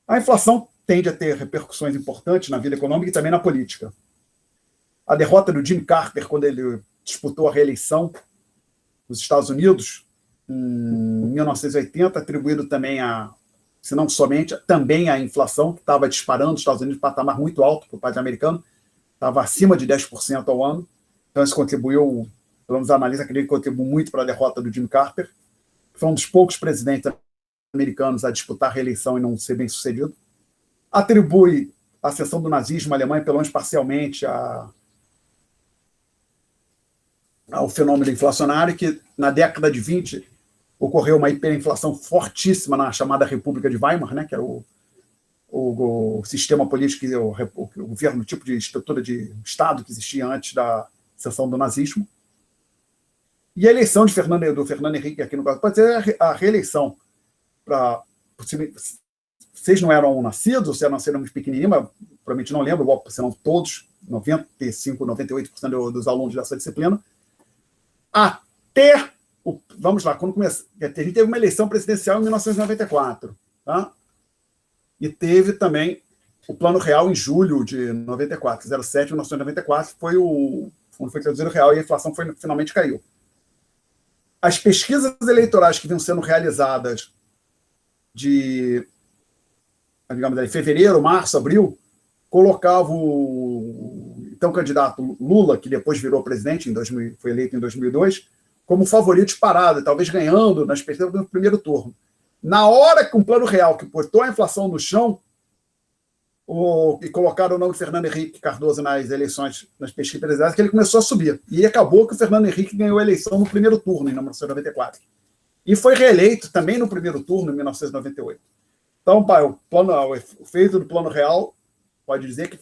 A inflação tende a ter repercussões importantes na vida econômica e também na política. A derrota do Jimmy Carter, quando ele disputou a reeleição nos Estados Unidos, em 1980, atribuído também se não somente, também à inflação, que estava disparando nos Estados Unidos, patamar muito alto para o país americano, estava acima de 10% ao ano. Então, isso contribuiu, pelo menos a analista acredita que contribuiu muito para a derrota do Jimmy Carter. Foi um dos poucos presidentes americanos a disputar a reeleição e não ser bem sucedido. Atribui a ascensão do nazismo à Alemanha, pelo menos parcialmente, ao fenômeno inflacionário, que na década de 20 ocorreu uma hiperinflação fortíssima na chamada República de Weimar, né, que era o sistema político, o governo, o tipo de estrutura de Estado que existia antes da ascensão do nazismo. E a eleição do Fernando Henrique aqui no Brasil, pode ser a reeleição. Vocês não eram nascidos, vocês nasceram muito pequenininhos, mas provavelmente não lembro, senão todos, 95%, 98% dos alunos dessa disciplina. Vamos lá, quando começa, a gente teve uma eleição presidencial em 1994, tá? E teve também o Plano Real em julho de 94, 07 de 1994, quando foi traduzido o real e a inflação finalmente caiu. As pesquisas eleitorais que vinham sendo realizadas digamos, em fevereiro, março, abril, colocavam o então candidato Lula, que depois virou presidente, foi eleito em 2002, como favorito disparado, talvez ganhando nas pesquisas no primeiro turno. Na hora que um Plano Real que botou a inflação no chão e colocaram o nome de Fernando Henrique Cardoso nas eleições, nas pesquisas presidenciais, que ele começou a subir. E acabou que o Fernando Henrique ganhou a eleição no primeiro turno, em 1994. E foi reeleito também no primeiro turno, em 1998. Então, o feito do Plano Real pode dizer que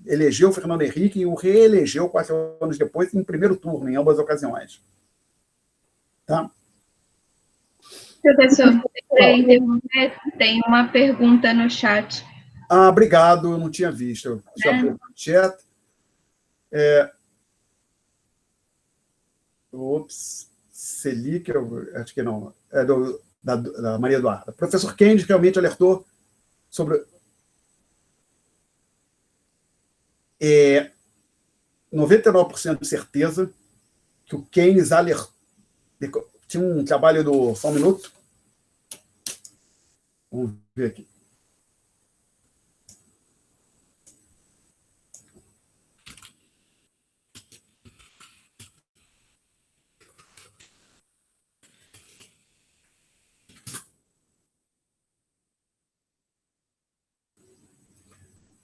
elegeu o Fernando Henrique e o reelegeu 4 anos depois, em primeiro turno, em ambas ocasiões. Tá? Professor, queria interromper, tem uma pergunta no chat. Obrigado, eu não tinha visto. Eu já abri o chat. Selic, acho que não, é da Maria Eduarda. Professor Keynes realmente alertou sobre 99% de certeza que o Keynes alertou. Tinha um trabalho do... Só um minuto. Vamos ver aqui.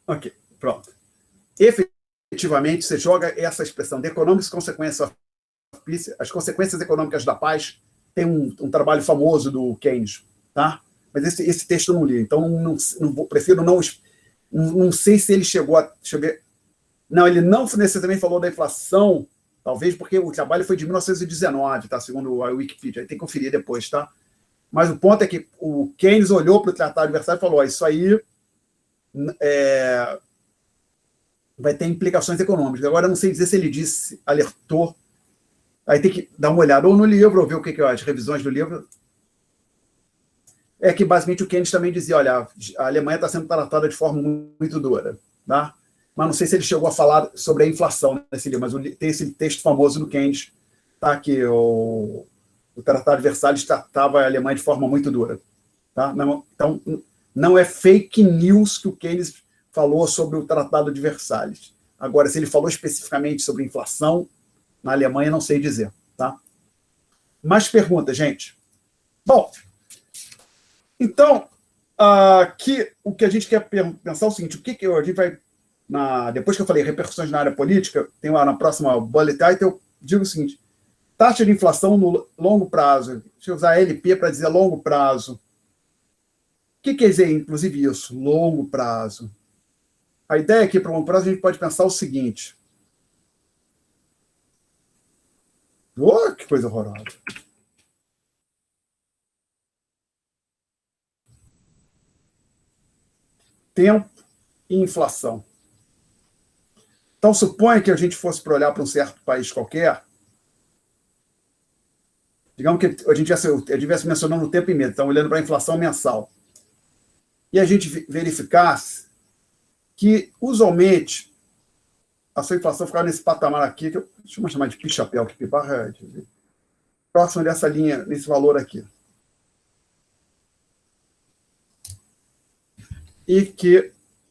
Ok, pronto. Efetivamente, você joga essa expressão de economics consequences of peace, as consequências econômicas da paz, tem um trabalho famoso do Keynes, tá? Mas esse texto eu não li, então prefiro não sei se ele chegou a... Deixa eu ver. Não, ele não necessariamente falou da inflação, talvez porque o trabalho foi de 1919, tá? Segundo a Wikipedia, tem que conferir depois, tá? Mas o ponto é que o Keynes olhou para o Tratado de Versalhes e falou, isso aí vai ter implicações econômicas. Agora, eu não sei dizer se ele disse, alertou. Aí tem que dar uma olhada ou no livro, ou ver o que as revisões do livro. É que, basicamente, o Keynes também dizia, olha, a Alemanha está sendo tratada de forma muito dura, tá? Mas não sei se ele chegou a falar sobre a inflação nesse livro, mas tem esse texto famoso do Keynes, tá? Que o Tratado de Versalhes tratava a Alemanha de forma muito dura, tá? Então, não é fake news que o Keynes falou sobre o Tratado de Versalhes. Agora, se ele falou especificamente sobre inflação na Alemanha, não sei dizer, tá? Mais perguntas, gente? Bom, então, aqui o que a gente quer pensar é o seguinte, o que a gente vai... depois que eu falei repercussões na área política, tem lá na próxima bullet item, eu digo o seguinte, taxa de inflação no longo prazo, deixa eu usar LP para dizer longo prazo. O que quer dizer, inclusive, isso? Longo prazo. A ideia aqui para o longo prazo, a gente pode pensar o seguinte. Oh, que coisa horrorosa. Tempo e inflação. Então, suponha que a gente fosse para olhar para um certo país qualquer, digamos que a gente estivesse mencionando o tempo e medo, então olhando para a inflação mensal, e a gente verificasse que, usualmente, a sua inflação ficava nesse patamar aqui, que deixa eu chamar de pi-chapéu, que pi-barra, próximo dessa linha, nesse valor aqui.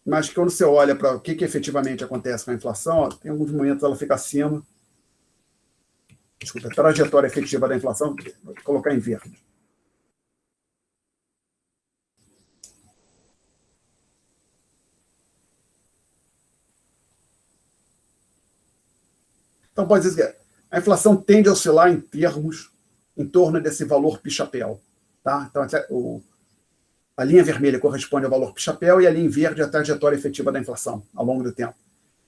Mas quando você olha para o que efetivamente acontece com a inflação, ó, tem alguns momentos ela fica acima. Desculpa, a trajetória efetiva da inflação, vou colocar em verde. Então, pode dizer que a inflação tende a oscilar em termos em torno desse valor pi-chapéu. Tá? Então, a linha vermelha corresponde ao valor pi-chapéu e a linha em verde é a trajetória efetiva da inflação ao longo do tempo.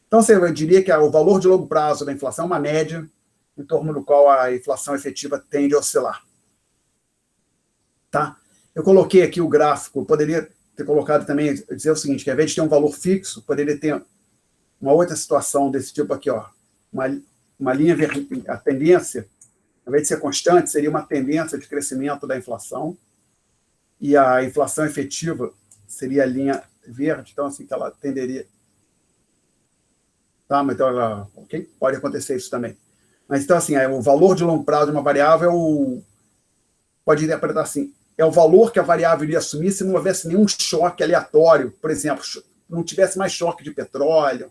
Então, eu diria que o valor de longo prazo da inflação é uma média em torno do qual a inflação efetiva tende a oscilar. Tá? Eu coloquei aqui o gráfico, poderia ter colocado também, dizer o seguinte, que ao invés de ter um valor fixo, poderia ter uma outra situação desse tipo aqui, ó, uma linha vermelha, a tendência, ao invés de ser constante, seria uma tendência de crescimento da inflação, e a inflação efetiva seria a linha verde, então assim que ela tenderia. Tá, mas então ela, ok? Pode acontecer isso também. Mas então assim, o valor de longo prazo de uma variável pode interpretar assim, é o valor que a variável iria assumir se não houvesse nenhum choque aleatório, por exemplo, não tivesse mais choque de petróleo,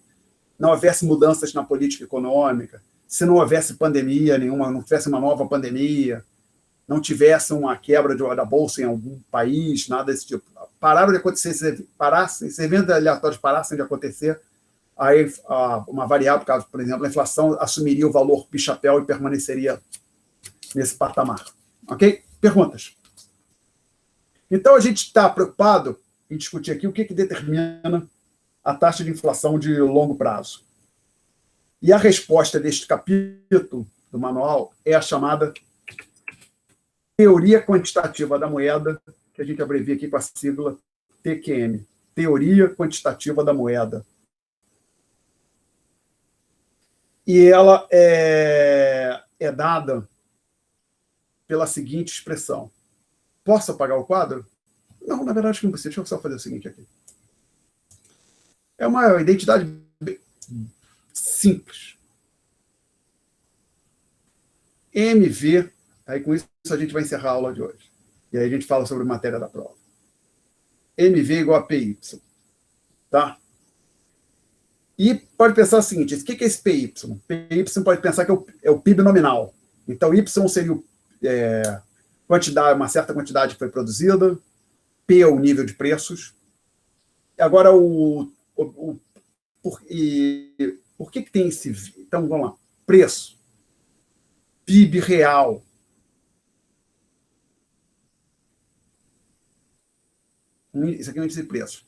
não houvesse mudanças na política econômica, se não houvesse pandemia nenhuma, não tivesse uma nova pandemia, não tivesse uma quebra da bolsa em algum país, nada desse tipo. Pararam de acontecer, esses eventos aleatórios parassem de acontecer, aí uma variável, caso, por exemplo, a inflação assumiria o valor pi-chapéu e permaneceria nesse patamar. Ok? Perguntas? Então, a gente está preocupado em discutir aqui o que determina a taxa de inflação de longo prazo. E a resposta deste capítulo do manual é a chamada teoria quantitativa da moeda, que a gente abrevia aqui com a sigla TQM, teoria quantitativa da moeda. E ela é dada pela seguinte expressão. Posso apagar o quadro? Não, na verdade não precisa. Deixa eu só fazer o seguinte aqui. É uma identidade simples. MV, aí com isso a gente vai encerrar a aula de hoje. E aí a gente fala sobre a matéria da prova. MV igual a PY. Tá? E pode pensar o seguinte, o que é esse PY? PY pode pensar que é o PIB nominal. Então, Y seria uma certa quantidade que foi produzida, P é o nível de preços. Agora, por que tem esse... Então, vamos lá. Preço. PIB real. Isso aqui é um índice de preço.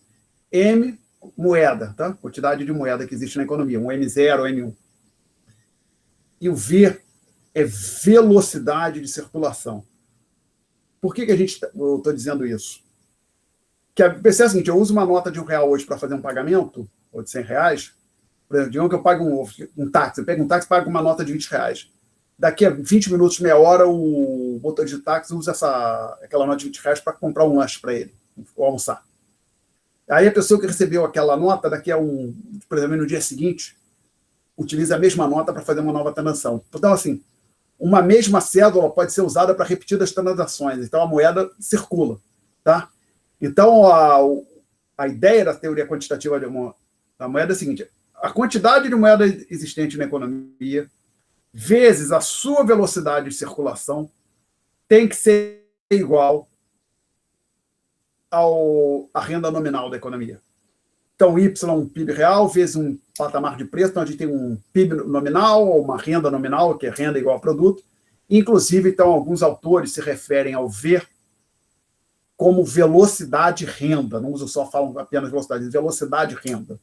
M, moeda, tá? Quantidade de moeda que existe na economia. Um M0, M1. E o V é velocidade de circulação. Por que eu estou dizendo isso? Que pensei o seguinte, eu uso uma nota de R$1 hoje para fazer um pagamento, ou de R$100, por exemplo, digamos que eu pago um táxi, eu pego um táxi e pago uma nota de R$20. Daqui a 20 minutos, meia hora, o motorista de táxi usa aquela nota de R$20 para comprar um lanche para ele, ou almoçar. Aí a pessoa que recebeu aquela nota, daqui a por exemplo, no dia seguinte, utiliza a mesma nota para fazer uma nova transação. Então, assim, uma mesma cédula pode ser usada para repetidas transações. Então, a moeda circula. Tá? Então, a ideia da teoria quantitativa da moeda é a seguinte, a quantidade de moeda existente na economia vezes a sua velocidade de circulação tem que ser igual à renda nominal da economia. Então, Y, um PIB real, vezes um patamar de preço, então a gente tem um PIB nominal, ou uma renda nominal, que é renda igual a produto. Inclusive, então, alguns autores se referem ao V como velocidade-renda, não uso só, falam apenas velocidade-renda.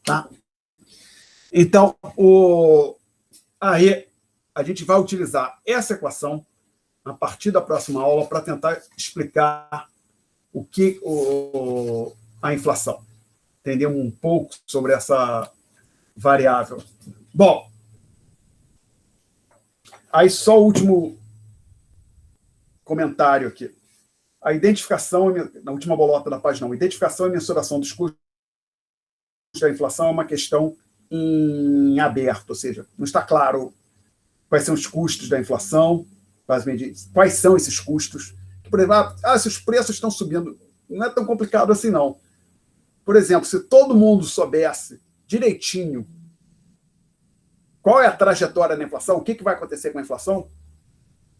Tá? Então, aí a gente vai utilizar essa equação a partir da próxima aula para tentar explicar o que a inflação. Entender um pouco sobre essa variável. Bom, aí só o último comentário aqui. A identificação, na última bolota da página 1, identificação e mensuração dos custos da inflação é uma questão em aberto, ou seja, não está claro quais são os custos da inflação, quais são esses custos. Por exemplo, se os preços estão subindo, não é tão complicado assim, não. Por exemplo, se todo mundo soubesse direitinho qual é a trajetória da inflação, o que vai acontecer com a inflação,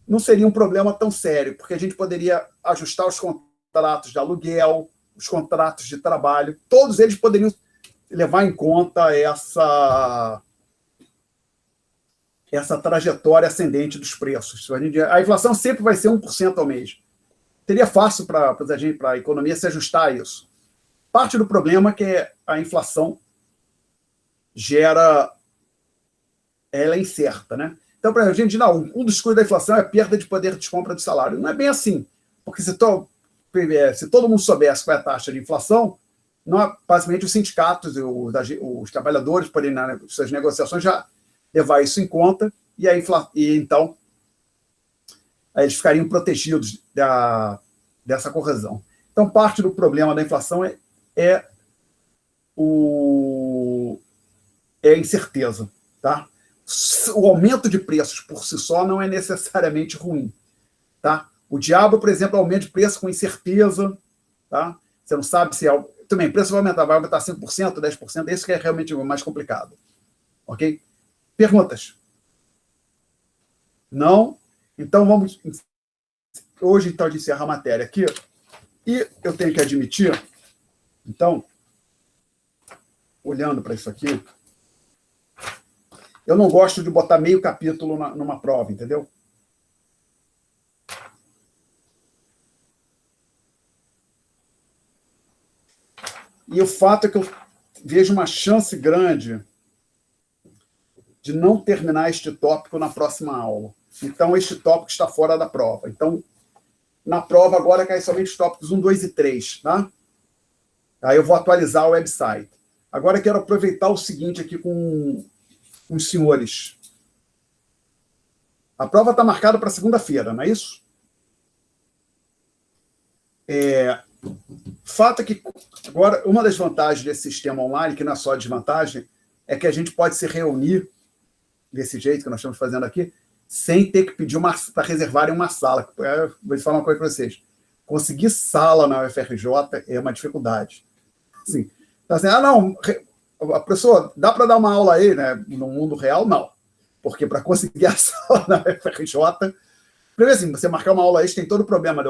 não seria um problema tão sério, porque a gente poderia ajustar os contratos de aluguel, os contratos de trabalho, todos eles poderiam levar em conta essa trajetória ascendente dos preços. A inflação sempre vai ser 1% ao mês. Seria fácil para a economia se ajustar a isso. Parte do problema é que a inflação ela é incerta, né? Então, para a gente, não, um dos custos da inflação é a perda de poder de compra de salário. Não é bem assim, porque se todo mundo soubesse qual é a taxa de inflação, basicamente os sindicatos, os trabalhadores poderiam, nas suas negociações, já levar isso em conta, e então aí eles ficariam protegidos dessa correção. Então, parte do problema da inflação é a incerteza. Tá? O aumento de preços por si só não é necessariamente ruim. Tá? O diabo, por exemplo, é o aumento de preço com incerteza. Tá? Você não sabe se... Também, o preço vai aumentar 5%, 10%, isso que é realmente o mais complicado. Ok? Perguntas? Não? Então, vamos... Hoje, então, de encerrar a matéria aqui. E eu tenho que admitir, então, olhando para isso aqui, eu não gosto de botar meio capítulo numa prova, entendeu? E o fato é que eu vejo uma chance grande de não terminar este tópico na próxima aula. Então, este tópico está fora da prova. Então, na prova agora cai somente os tópicos 1, 2 e 3, tá? Aí eu vou atualizar o website. Agora, quero aproveitar o seguinte aqui com os senhores. A prova está marcada para segunda-feira, não é isso? Fato é que, agora, uma das vantagens desse sistema online, que não é só desvantagem, é que a gente pode se reunir desse jeito que nós estamos fazendo aqui, sem ter que pedir para reservarem uma sala. Vou falar uma coisa para vocês. Conseguir sala na UFRJ é uma dificuldade. Assim, então, assim, não, a pessoa, dá para dar uma aula aí, né? No mundo real, não. Porque para conseguir a sala na UFRJ, primeiro assim, você marcar uma aula aí, tem todo o problema.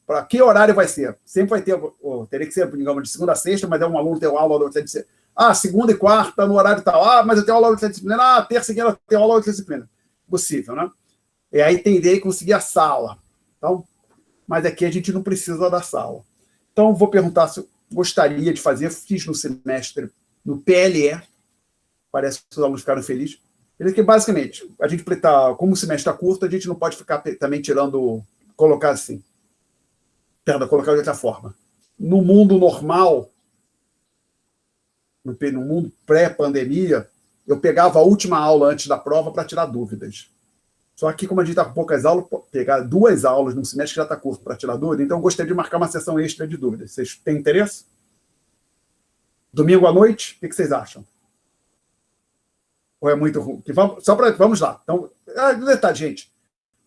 Para que horário vai ser? Sempre vai ter, teria que ser, digamos, de segunda a sexta, mas um aluno tem aula da outra disciplina. Segunda e quarta, no horário tal. Mas eu tenho aula da outra disciplina. Terça e quinta eu tenho aula da outra disciplina. Possível, né? E aí tender a conseguir a sala. Então, mas aqui a gente não precisa da sala. Então, vou perguntar se eu gostaria de fazer. Fiz no semestre, no PLE. Parece que os alunos ficaram felizes. Que basicamente, a gente, como o semestre está curto, a gente não pode ficar também colocar assim. Colocar de outra forma. No mundo normal, no mundo pré-pandemia, eu pegava a última aula antes da prova para tirar dúvidas. Só que, como a gente está com poucas aulas, pegar 2 aulas num semestre que já está curto para tirar dúvida, então eu gostaria de marcar uma sessão extra de dúvidas. Vocês têm interesse? Domingo à noite, o que vocês acham? Ou é muito ruim? Vamos lá. Então, detalhe, gente.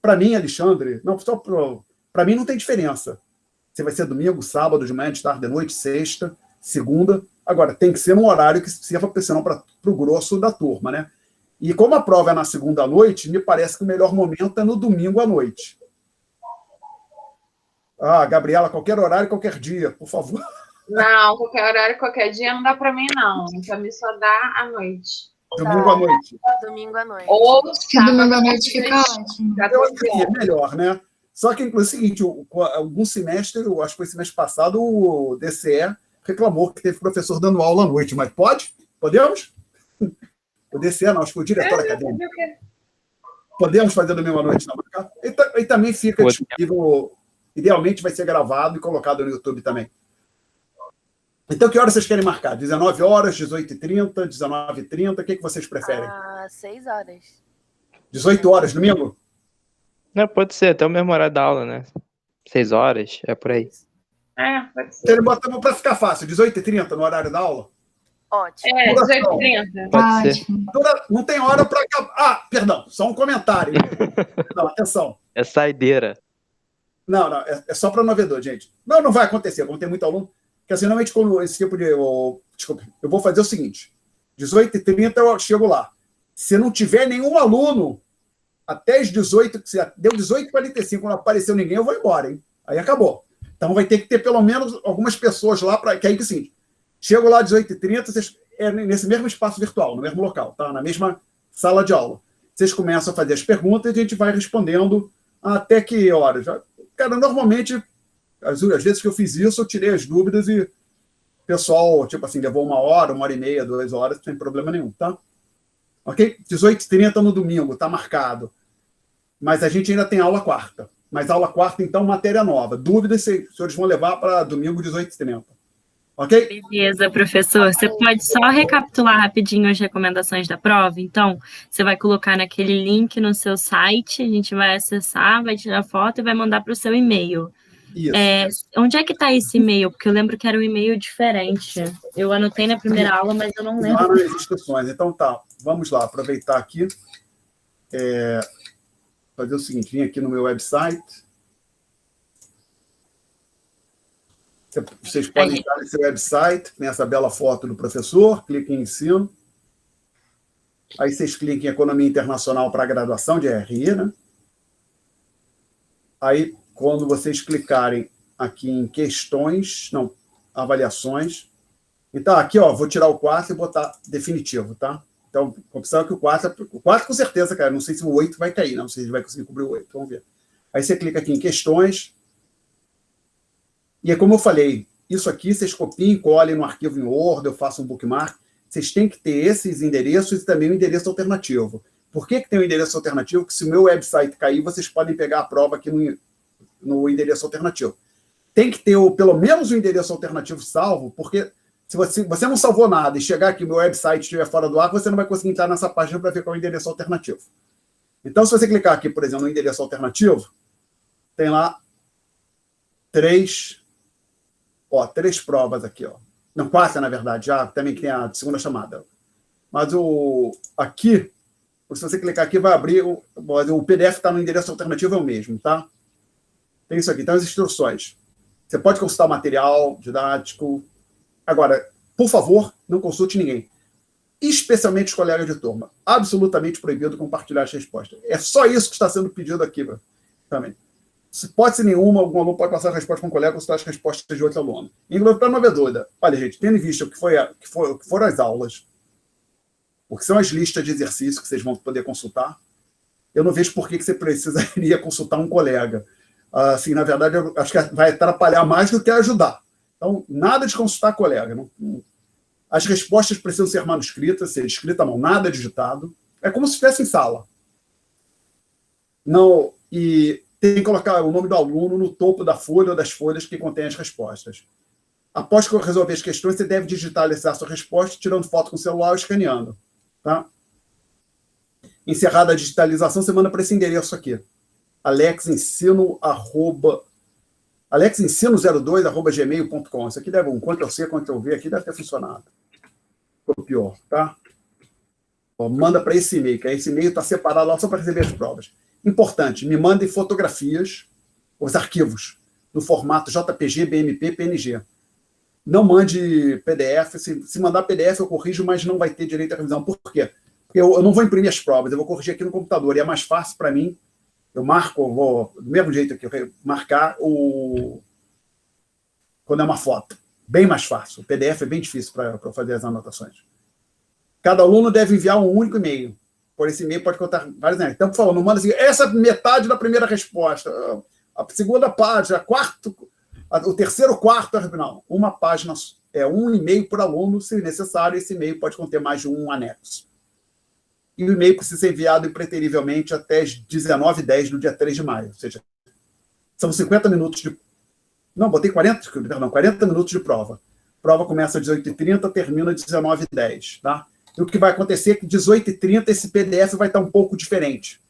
Para mim, Alexandre, para mim não tem diferença. Se vai ser domingo, sábado, de manhã, de tarde, de noite, sexta, segunda. Agora, tem que ser num horário que sirva para o grosso da turma, né? E como a prova é na segunda à noite, me parece que o melhor momento é no domingo à noite. Gabriela, qualquer horário, qualquer dia, por favor. Não, qualquer horário, qualquer dia não dá para mim, não. Para mim só dá à noite. Domingo à noite. Domingo à noite. Ou sábado, domingo à noite fica ótimo. Eu acho que é melhor, né? Só que, inclusive, é o seguinte, algum semestre, eu acho que foi semestre passado, o DCE reclamou que teve professor dando aula à noite, mas pode? Podemos? O DCE não, acho que foi o diretor acadêmico. Podemos fazer domingo à noite, não? E também fica disponível, idealmente vai ser gravado e colocado no YouTube também. Então, que horas vocês querem marcar? 19 horas, 18h30, 19h30? O que vocês preferem? 6 horas. 18 horas, domingo? Não, pode ser, até o mesmo horário da aula, né? 6 horas, é por aí. Pode ser. Botamos para ficar fácil, 18h30 no horário da aula? Ótimo. 18h30. Pode ser. Não tem hora para acabar. Perdão, só um comentário. Não, atenção. É saideira. Não, é só para novedor, gente. Não vai acontecer, como tem muito aluno. Porque, assim, normalmente, quando esse tipo de... Desculpa, eu vou fazer o seguinte. 18h30 eu chego lá. Se não tiver nenhum aluno, até as 18, deu 18h45, quando não apareceu ninguém, eu vou embora, hein? Aí acabou. Então vai ter que ter pelo menos algumas pessoas lá, que aí que sim. Chego lá às 18h30, vocês, nesse mesmo espaço virtual, no mesmo local, tá? Na mesma sala de aula. Vocês começam a fazer as perguntas e a gente vai respondendo até que horas. Cara, normalmente... Às vezes que eu fiz isso, eu tirei as dúvidas e o pessoal, tipo assim, levou 1 hora, 1h30, 2 horas, sem problema nenhum, tá? Ok? 18h30 no domingo, tá marcado. Mas a gente ainda tem aula quarta. Mas aula quarta, então, matéria nova. Dúvidas, os senhores vão levar para domingo, 18h30. Ok? Beleza, professor. Você pode só recapitular rapidinho as recomendações da prova? Então, você vai colocar naquele link no seu site, a gente vai acessar, vai tirar foto e vai mandar para o seu e-mail. Onde é que está esse e-mail? Porque eu lembro que era um e-mail diferente. Eu anotei na primeira aula, mas eu não lembro. Lá nas instruções. Então tá, vamos lá, aproveitar aqui. Fazer o seguinte, vim aqui no meu website. Vocês podem entrar nesse website, tem essa bela foto do professor, cliquem em ensino. Aí vocês cliquem em Economia Internacional para a graduação de RI, né? Aí, quando vocês clicarem aqui em questões, não, avaliações. Então, aqui, ó, vou tirar o 4 e botar definitivo, tá? Então, a opção é que o 4 com certeza, cara, não sei se o 8 vai cair, não sei se ele vai conseguir cobrir o 8, vamos ver. Aí você clica aqui em questões. E é como eu falei, isso aqui vocês copiem, colhem no arquivo em Word, eu faço um bookmark. Vocês têm que ter esses endereços e também o endereço alternativo. Por que tem um endereço alternativo? Que se o meu website cair, vocês podem pegar a prova aqui no endereço alternativo. Tem que ter pelo menos um endereço alternativo salvo, porque se você não salvou nada e chegar aqui, o meu website estiver fora do ar, você não vai conseguir entrar nessa página para ver qual é o endereço alternativo. Então, se você clicar aqui, por exemplo, no endereço alternativo, tem lá três provas aqui, ó. Não, 4, na verdade, já também tem a segunda chamada. Mas aqui, se você clicar aqui, vai abrir, o PDF está no endereço alternativo, é o mesmo, tá? Tem isso aqui, então as instruções. Você pode consultar o material didático. Agora, por favor, não consulte ninguém. Especialmente os colegas de turma. Absolutamente proibido compartilhar as respostas. É só isso que está sendo pedido aqui também. Se pode ser nenhuma, algum aluno pode passar a resposta para um colega ou consultar as respostas de outro aluno. Inclusive, para não haver dúvida. Olha, gente, tendo em vista o que foram as aulas, o que são as listas de exercícios que vocês vão poder consultar, eu não vejo por que você precisaria consultar um colega. Assim, na verdade, eu acho que vai atrapalhar mais do que ajudar. Então, nada de consultar colega. As respostas precisam ser manuscritas, ser escritas à mão, nada digitado. É como se estivesse em sala. Não, e tem que colocar o nome do aluno no topo da folha ou das folhas que contém as respostas. Após resolver as questões, você deve digitalizar sua resposta, tirando foto com o celular ou escaneando. Tá? Encerrada a digitalização, você manda para esse endereço aqui. alexensino02@gmail.com. Isso aqui deve Ctrl+C, Ctrl+V, aqui deve ter funcionado. Copiou, tá? Manda para esse e-mail, que esse e-mail está separado lá só para receber as provas. Importante, me mandem fotografias, os arquivos, no formato JPG, BMP, PNG. Não mande PDF. Se mandar PDF, eu corrijo, mas não vai ter direito à revisão. Por quê? Porque eu não vou imprimir as provas, eu vou corrigir aqui no computador. E é mais fácil para mim. Eu vou do mesmo jeito aqui, marcar quando é uma foto. Bem mais fácil. O PDF é bem difícil para fazer as anotações. Cada aluno deve enviar um único e-mail. Por esse e-mail pode contar vários e-mails. Então, por favor, não manda assim, essa metade da primeira resposta, a segunda página, o terceiro quarto, não. Uma página, um e-mail por aluno, se necessário, esse e-mail pode conter mais de um anexo. E o e-mail precisa ser enviado impreterivelmente até as 19h10 do dia 3 de maio. Ou seja, são 50 minutos de... Não, botei 40 minutos de prova. A prova começa às 18h30, termina às 19h10. Tá? E o que vai acontecer é que às 18h30 esse PDF vai estar um pouco diferente.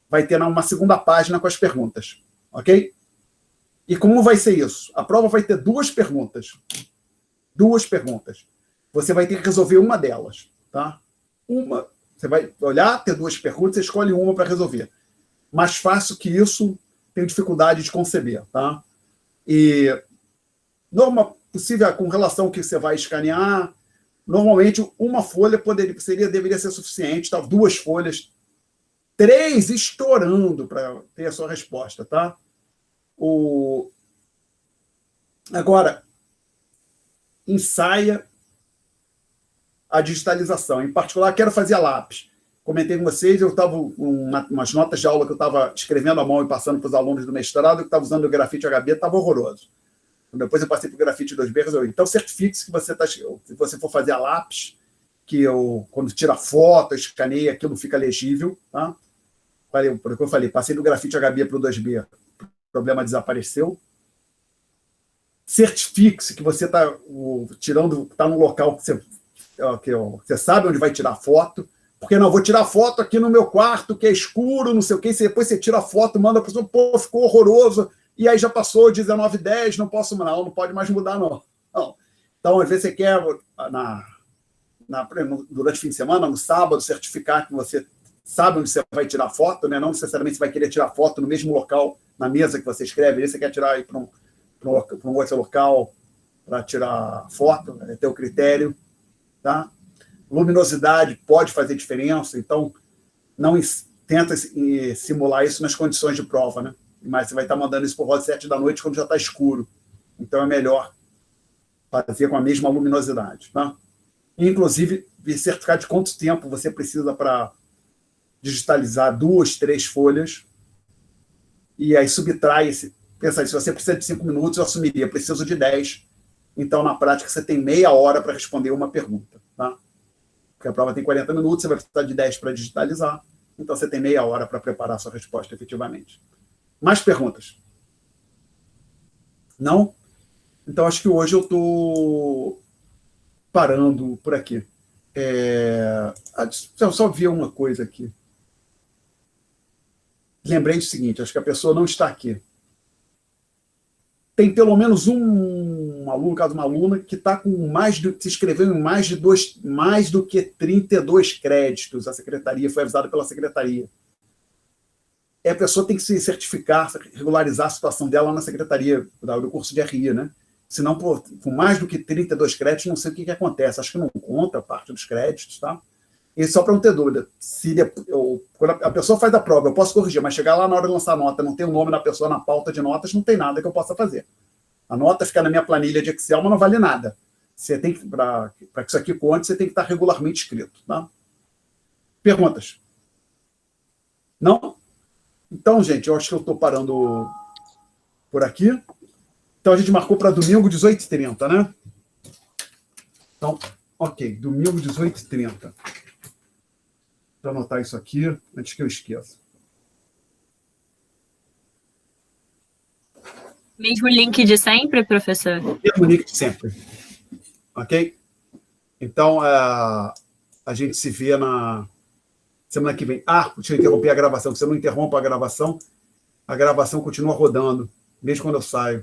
Vai ter uma segunda página com as perguntas. Ok? E como vai ser isso? A prova vai ter 2 perguntas. 2 perguntas. Você vai ter que resolver uma delas. Tá? Você vai olhar, ter 2 perguntas, você escolhe uma para resolver. Mais fácil que isso, tenho dificuldade de conceber. Tá? E, possível, com relação ao que você vai escanear, normalmente uma folha deveria ser suficiente, tá? 2 folhas, 3 estourando para ter a sua resposta. Tá? Agora, ensaia a digitalização. Em particular, quero fazer a lápis. Comentei com vocês, eu estava umas notas de aula que eu estava escrevendo à mão e passando para os alunos do mestrado, que estava usando o grafite HB, estava horroroso. Depois eu passei para o grafite 2B, resolvi. Então, certifique-se que se você for fazer a lápis, quando tira foto, escaneia, aquilo fica legível. Tá? Eu falei, passei do grafite HB para o 2B, o problema desapareceu. Certifique-se que você está no local que você sabe onde vai tirar foto, porque não, vou tirar foto aqui no meu quarto, que é escuro, não sei o quê, depois você tira a foto, manda para a pessoa, pô, ficou horroroso, e aí já passou 19h10, não pode mais mudar, não. Então, às vezes você quer, durante o fim de semana, no sábado, certificar que você sabe onde você vai tirar foto, né? Não necessariamente você vai querer tirar foto no mesmo local, na mesa que você escreve, aí você quer tirar aí para um outro local para tirar foto, é teu critério. Tá? Luminosidade pode fazer diferença, então não tenta simular isso nas condições de prova, né? Mas você vai estar mandando isso por volta de 7 da noite quando já está escuro. Então é melhor fazer com a mesma luminosidade. Tá? Inclusive, certificar de quanto tempo você precisa para digitalizar 2, 3 folhas, e aí subtrai pensa aí, se você precisa de 5 minutos, eu assumiria, preciso de 10. Então, na prática, você tem meia hora para responder uma pergunta. Tá? Porque a prova tem 40 minutos, você vai precisar de 10 para digitalizar. Então, você tem meia hora para preparar a sua resposta, efetivamente. Mais perguntas? Não? Então, acho que hoje eu estou parando por aqui. Eu só vi uma coisa aqui. Lembrei do seguinte, acho que a pessoa não está aqui. Tem pelo menos um aluno, caso uma aluna, que está com se inscreveu em mais do que 32 créditos. A secretaria foi avisada pela secretaria. A pessoa tem que se certificar, regularizar a situação dela na secretaria do curso de RI, né? Senão, com mais do que 32 créditos, não sei o que acontece. Acho que não conta a parte dos créditos, tá? E só para não ter dúvida, quando a pessoa faz a prova, eu posso corrigir, mas chegar lá na hora de lançar a nota, não tem o nome da pessoa na pauta de notas, não tem nada que eu possa fazer. A nota fica na minha planilha de Excel, mas não vale nada. Você tem que, para que isso aqui conte, você tem que estar regularmente inscrito, tá? Perguntas? Não? Então, gente, eu acho que eu estou parando por aqui. Então, a gente marcou para domingo, 18h30, né? Então, ok, domingo, 18h30. Vou anotar isso aqui, antes que eu esqueça. Mesmo link de sempre, professor? Mesmo link de sempre. Ok? Então, a gente se vê na semana que vem. Deixa eu interromper a gravação. Se eu não interrompo a gravação continua rodando, mesmo quando eu saio.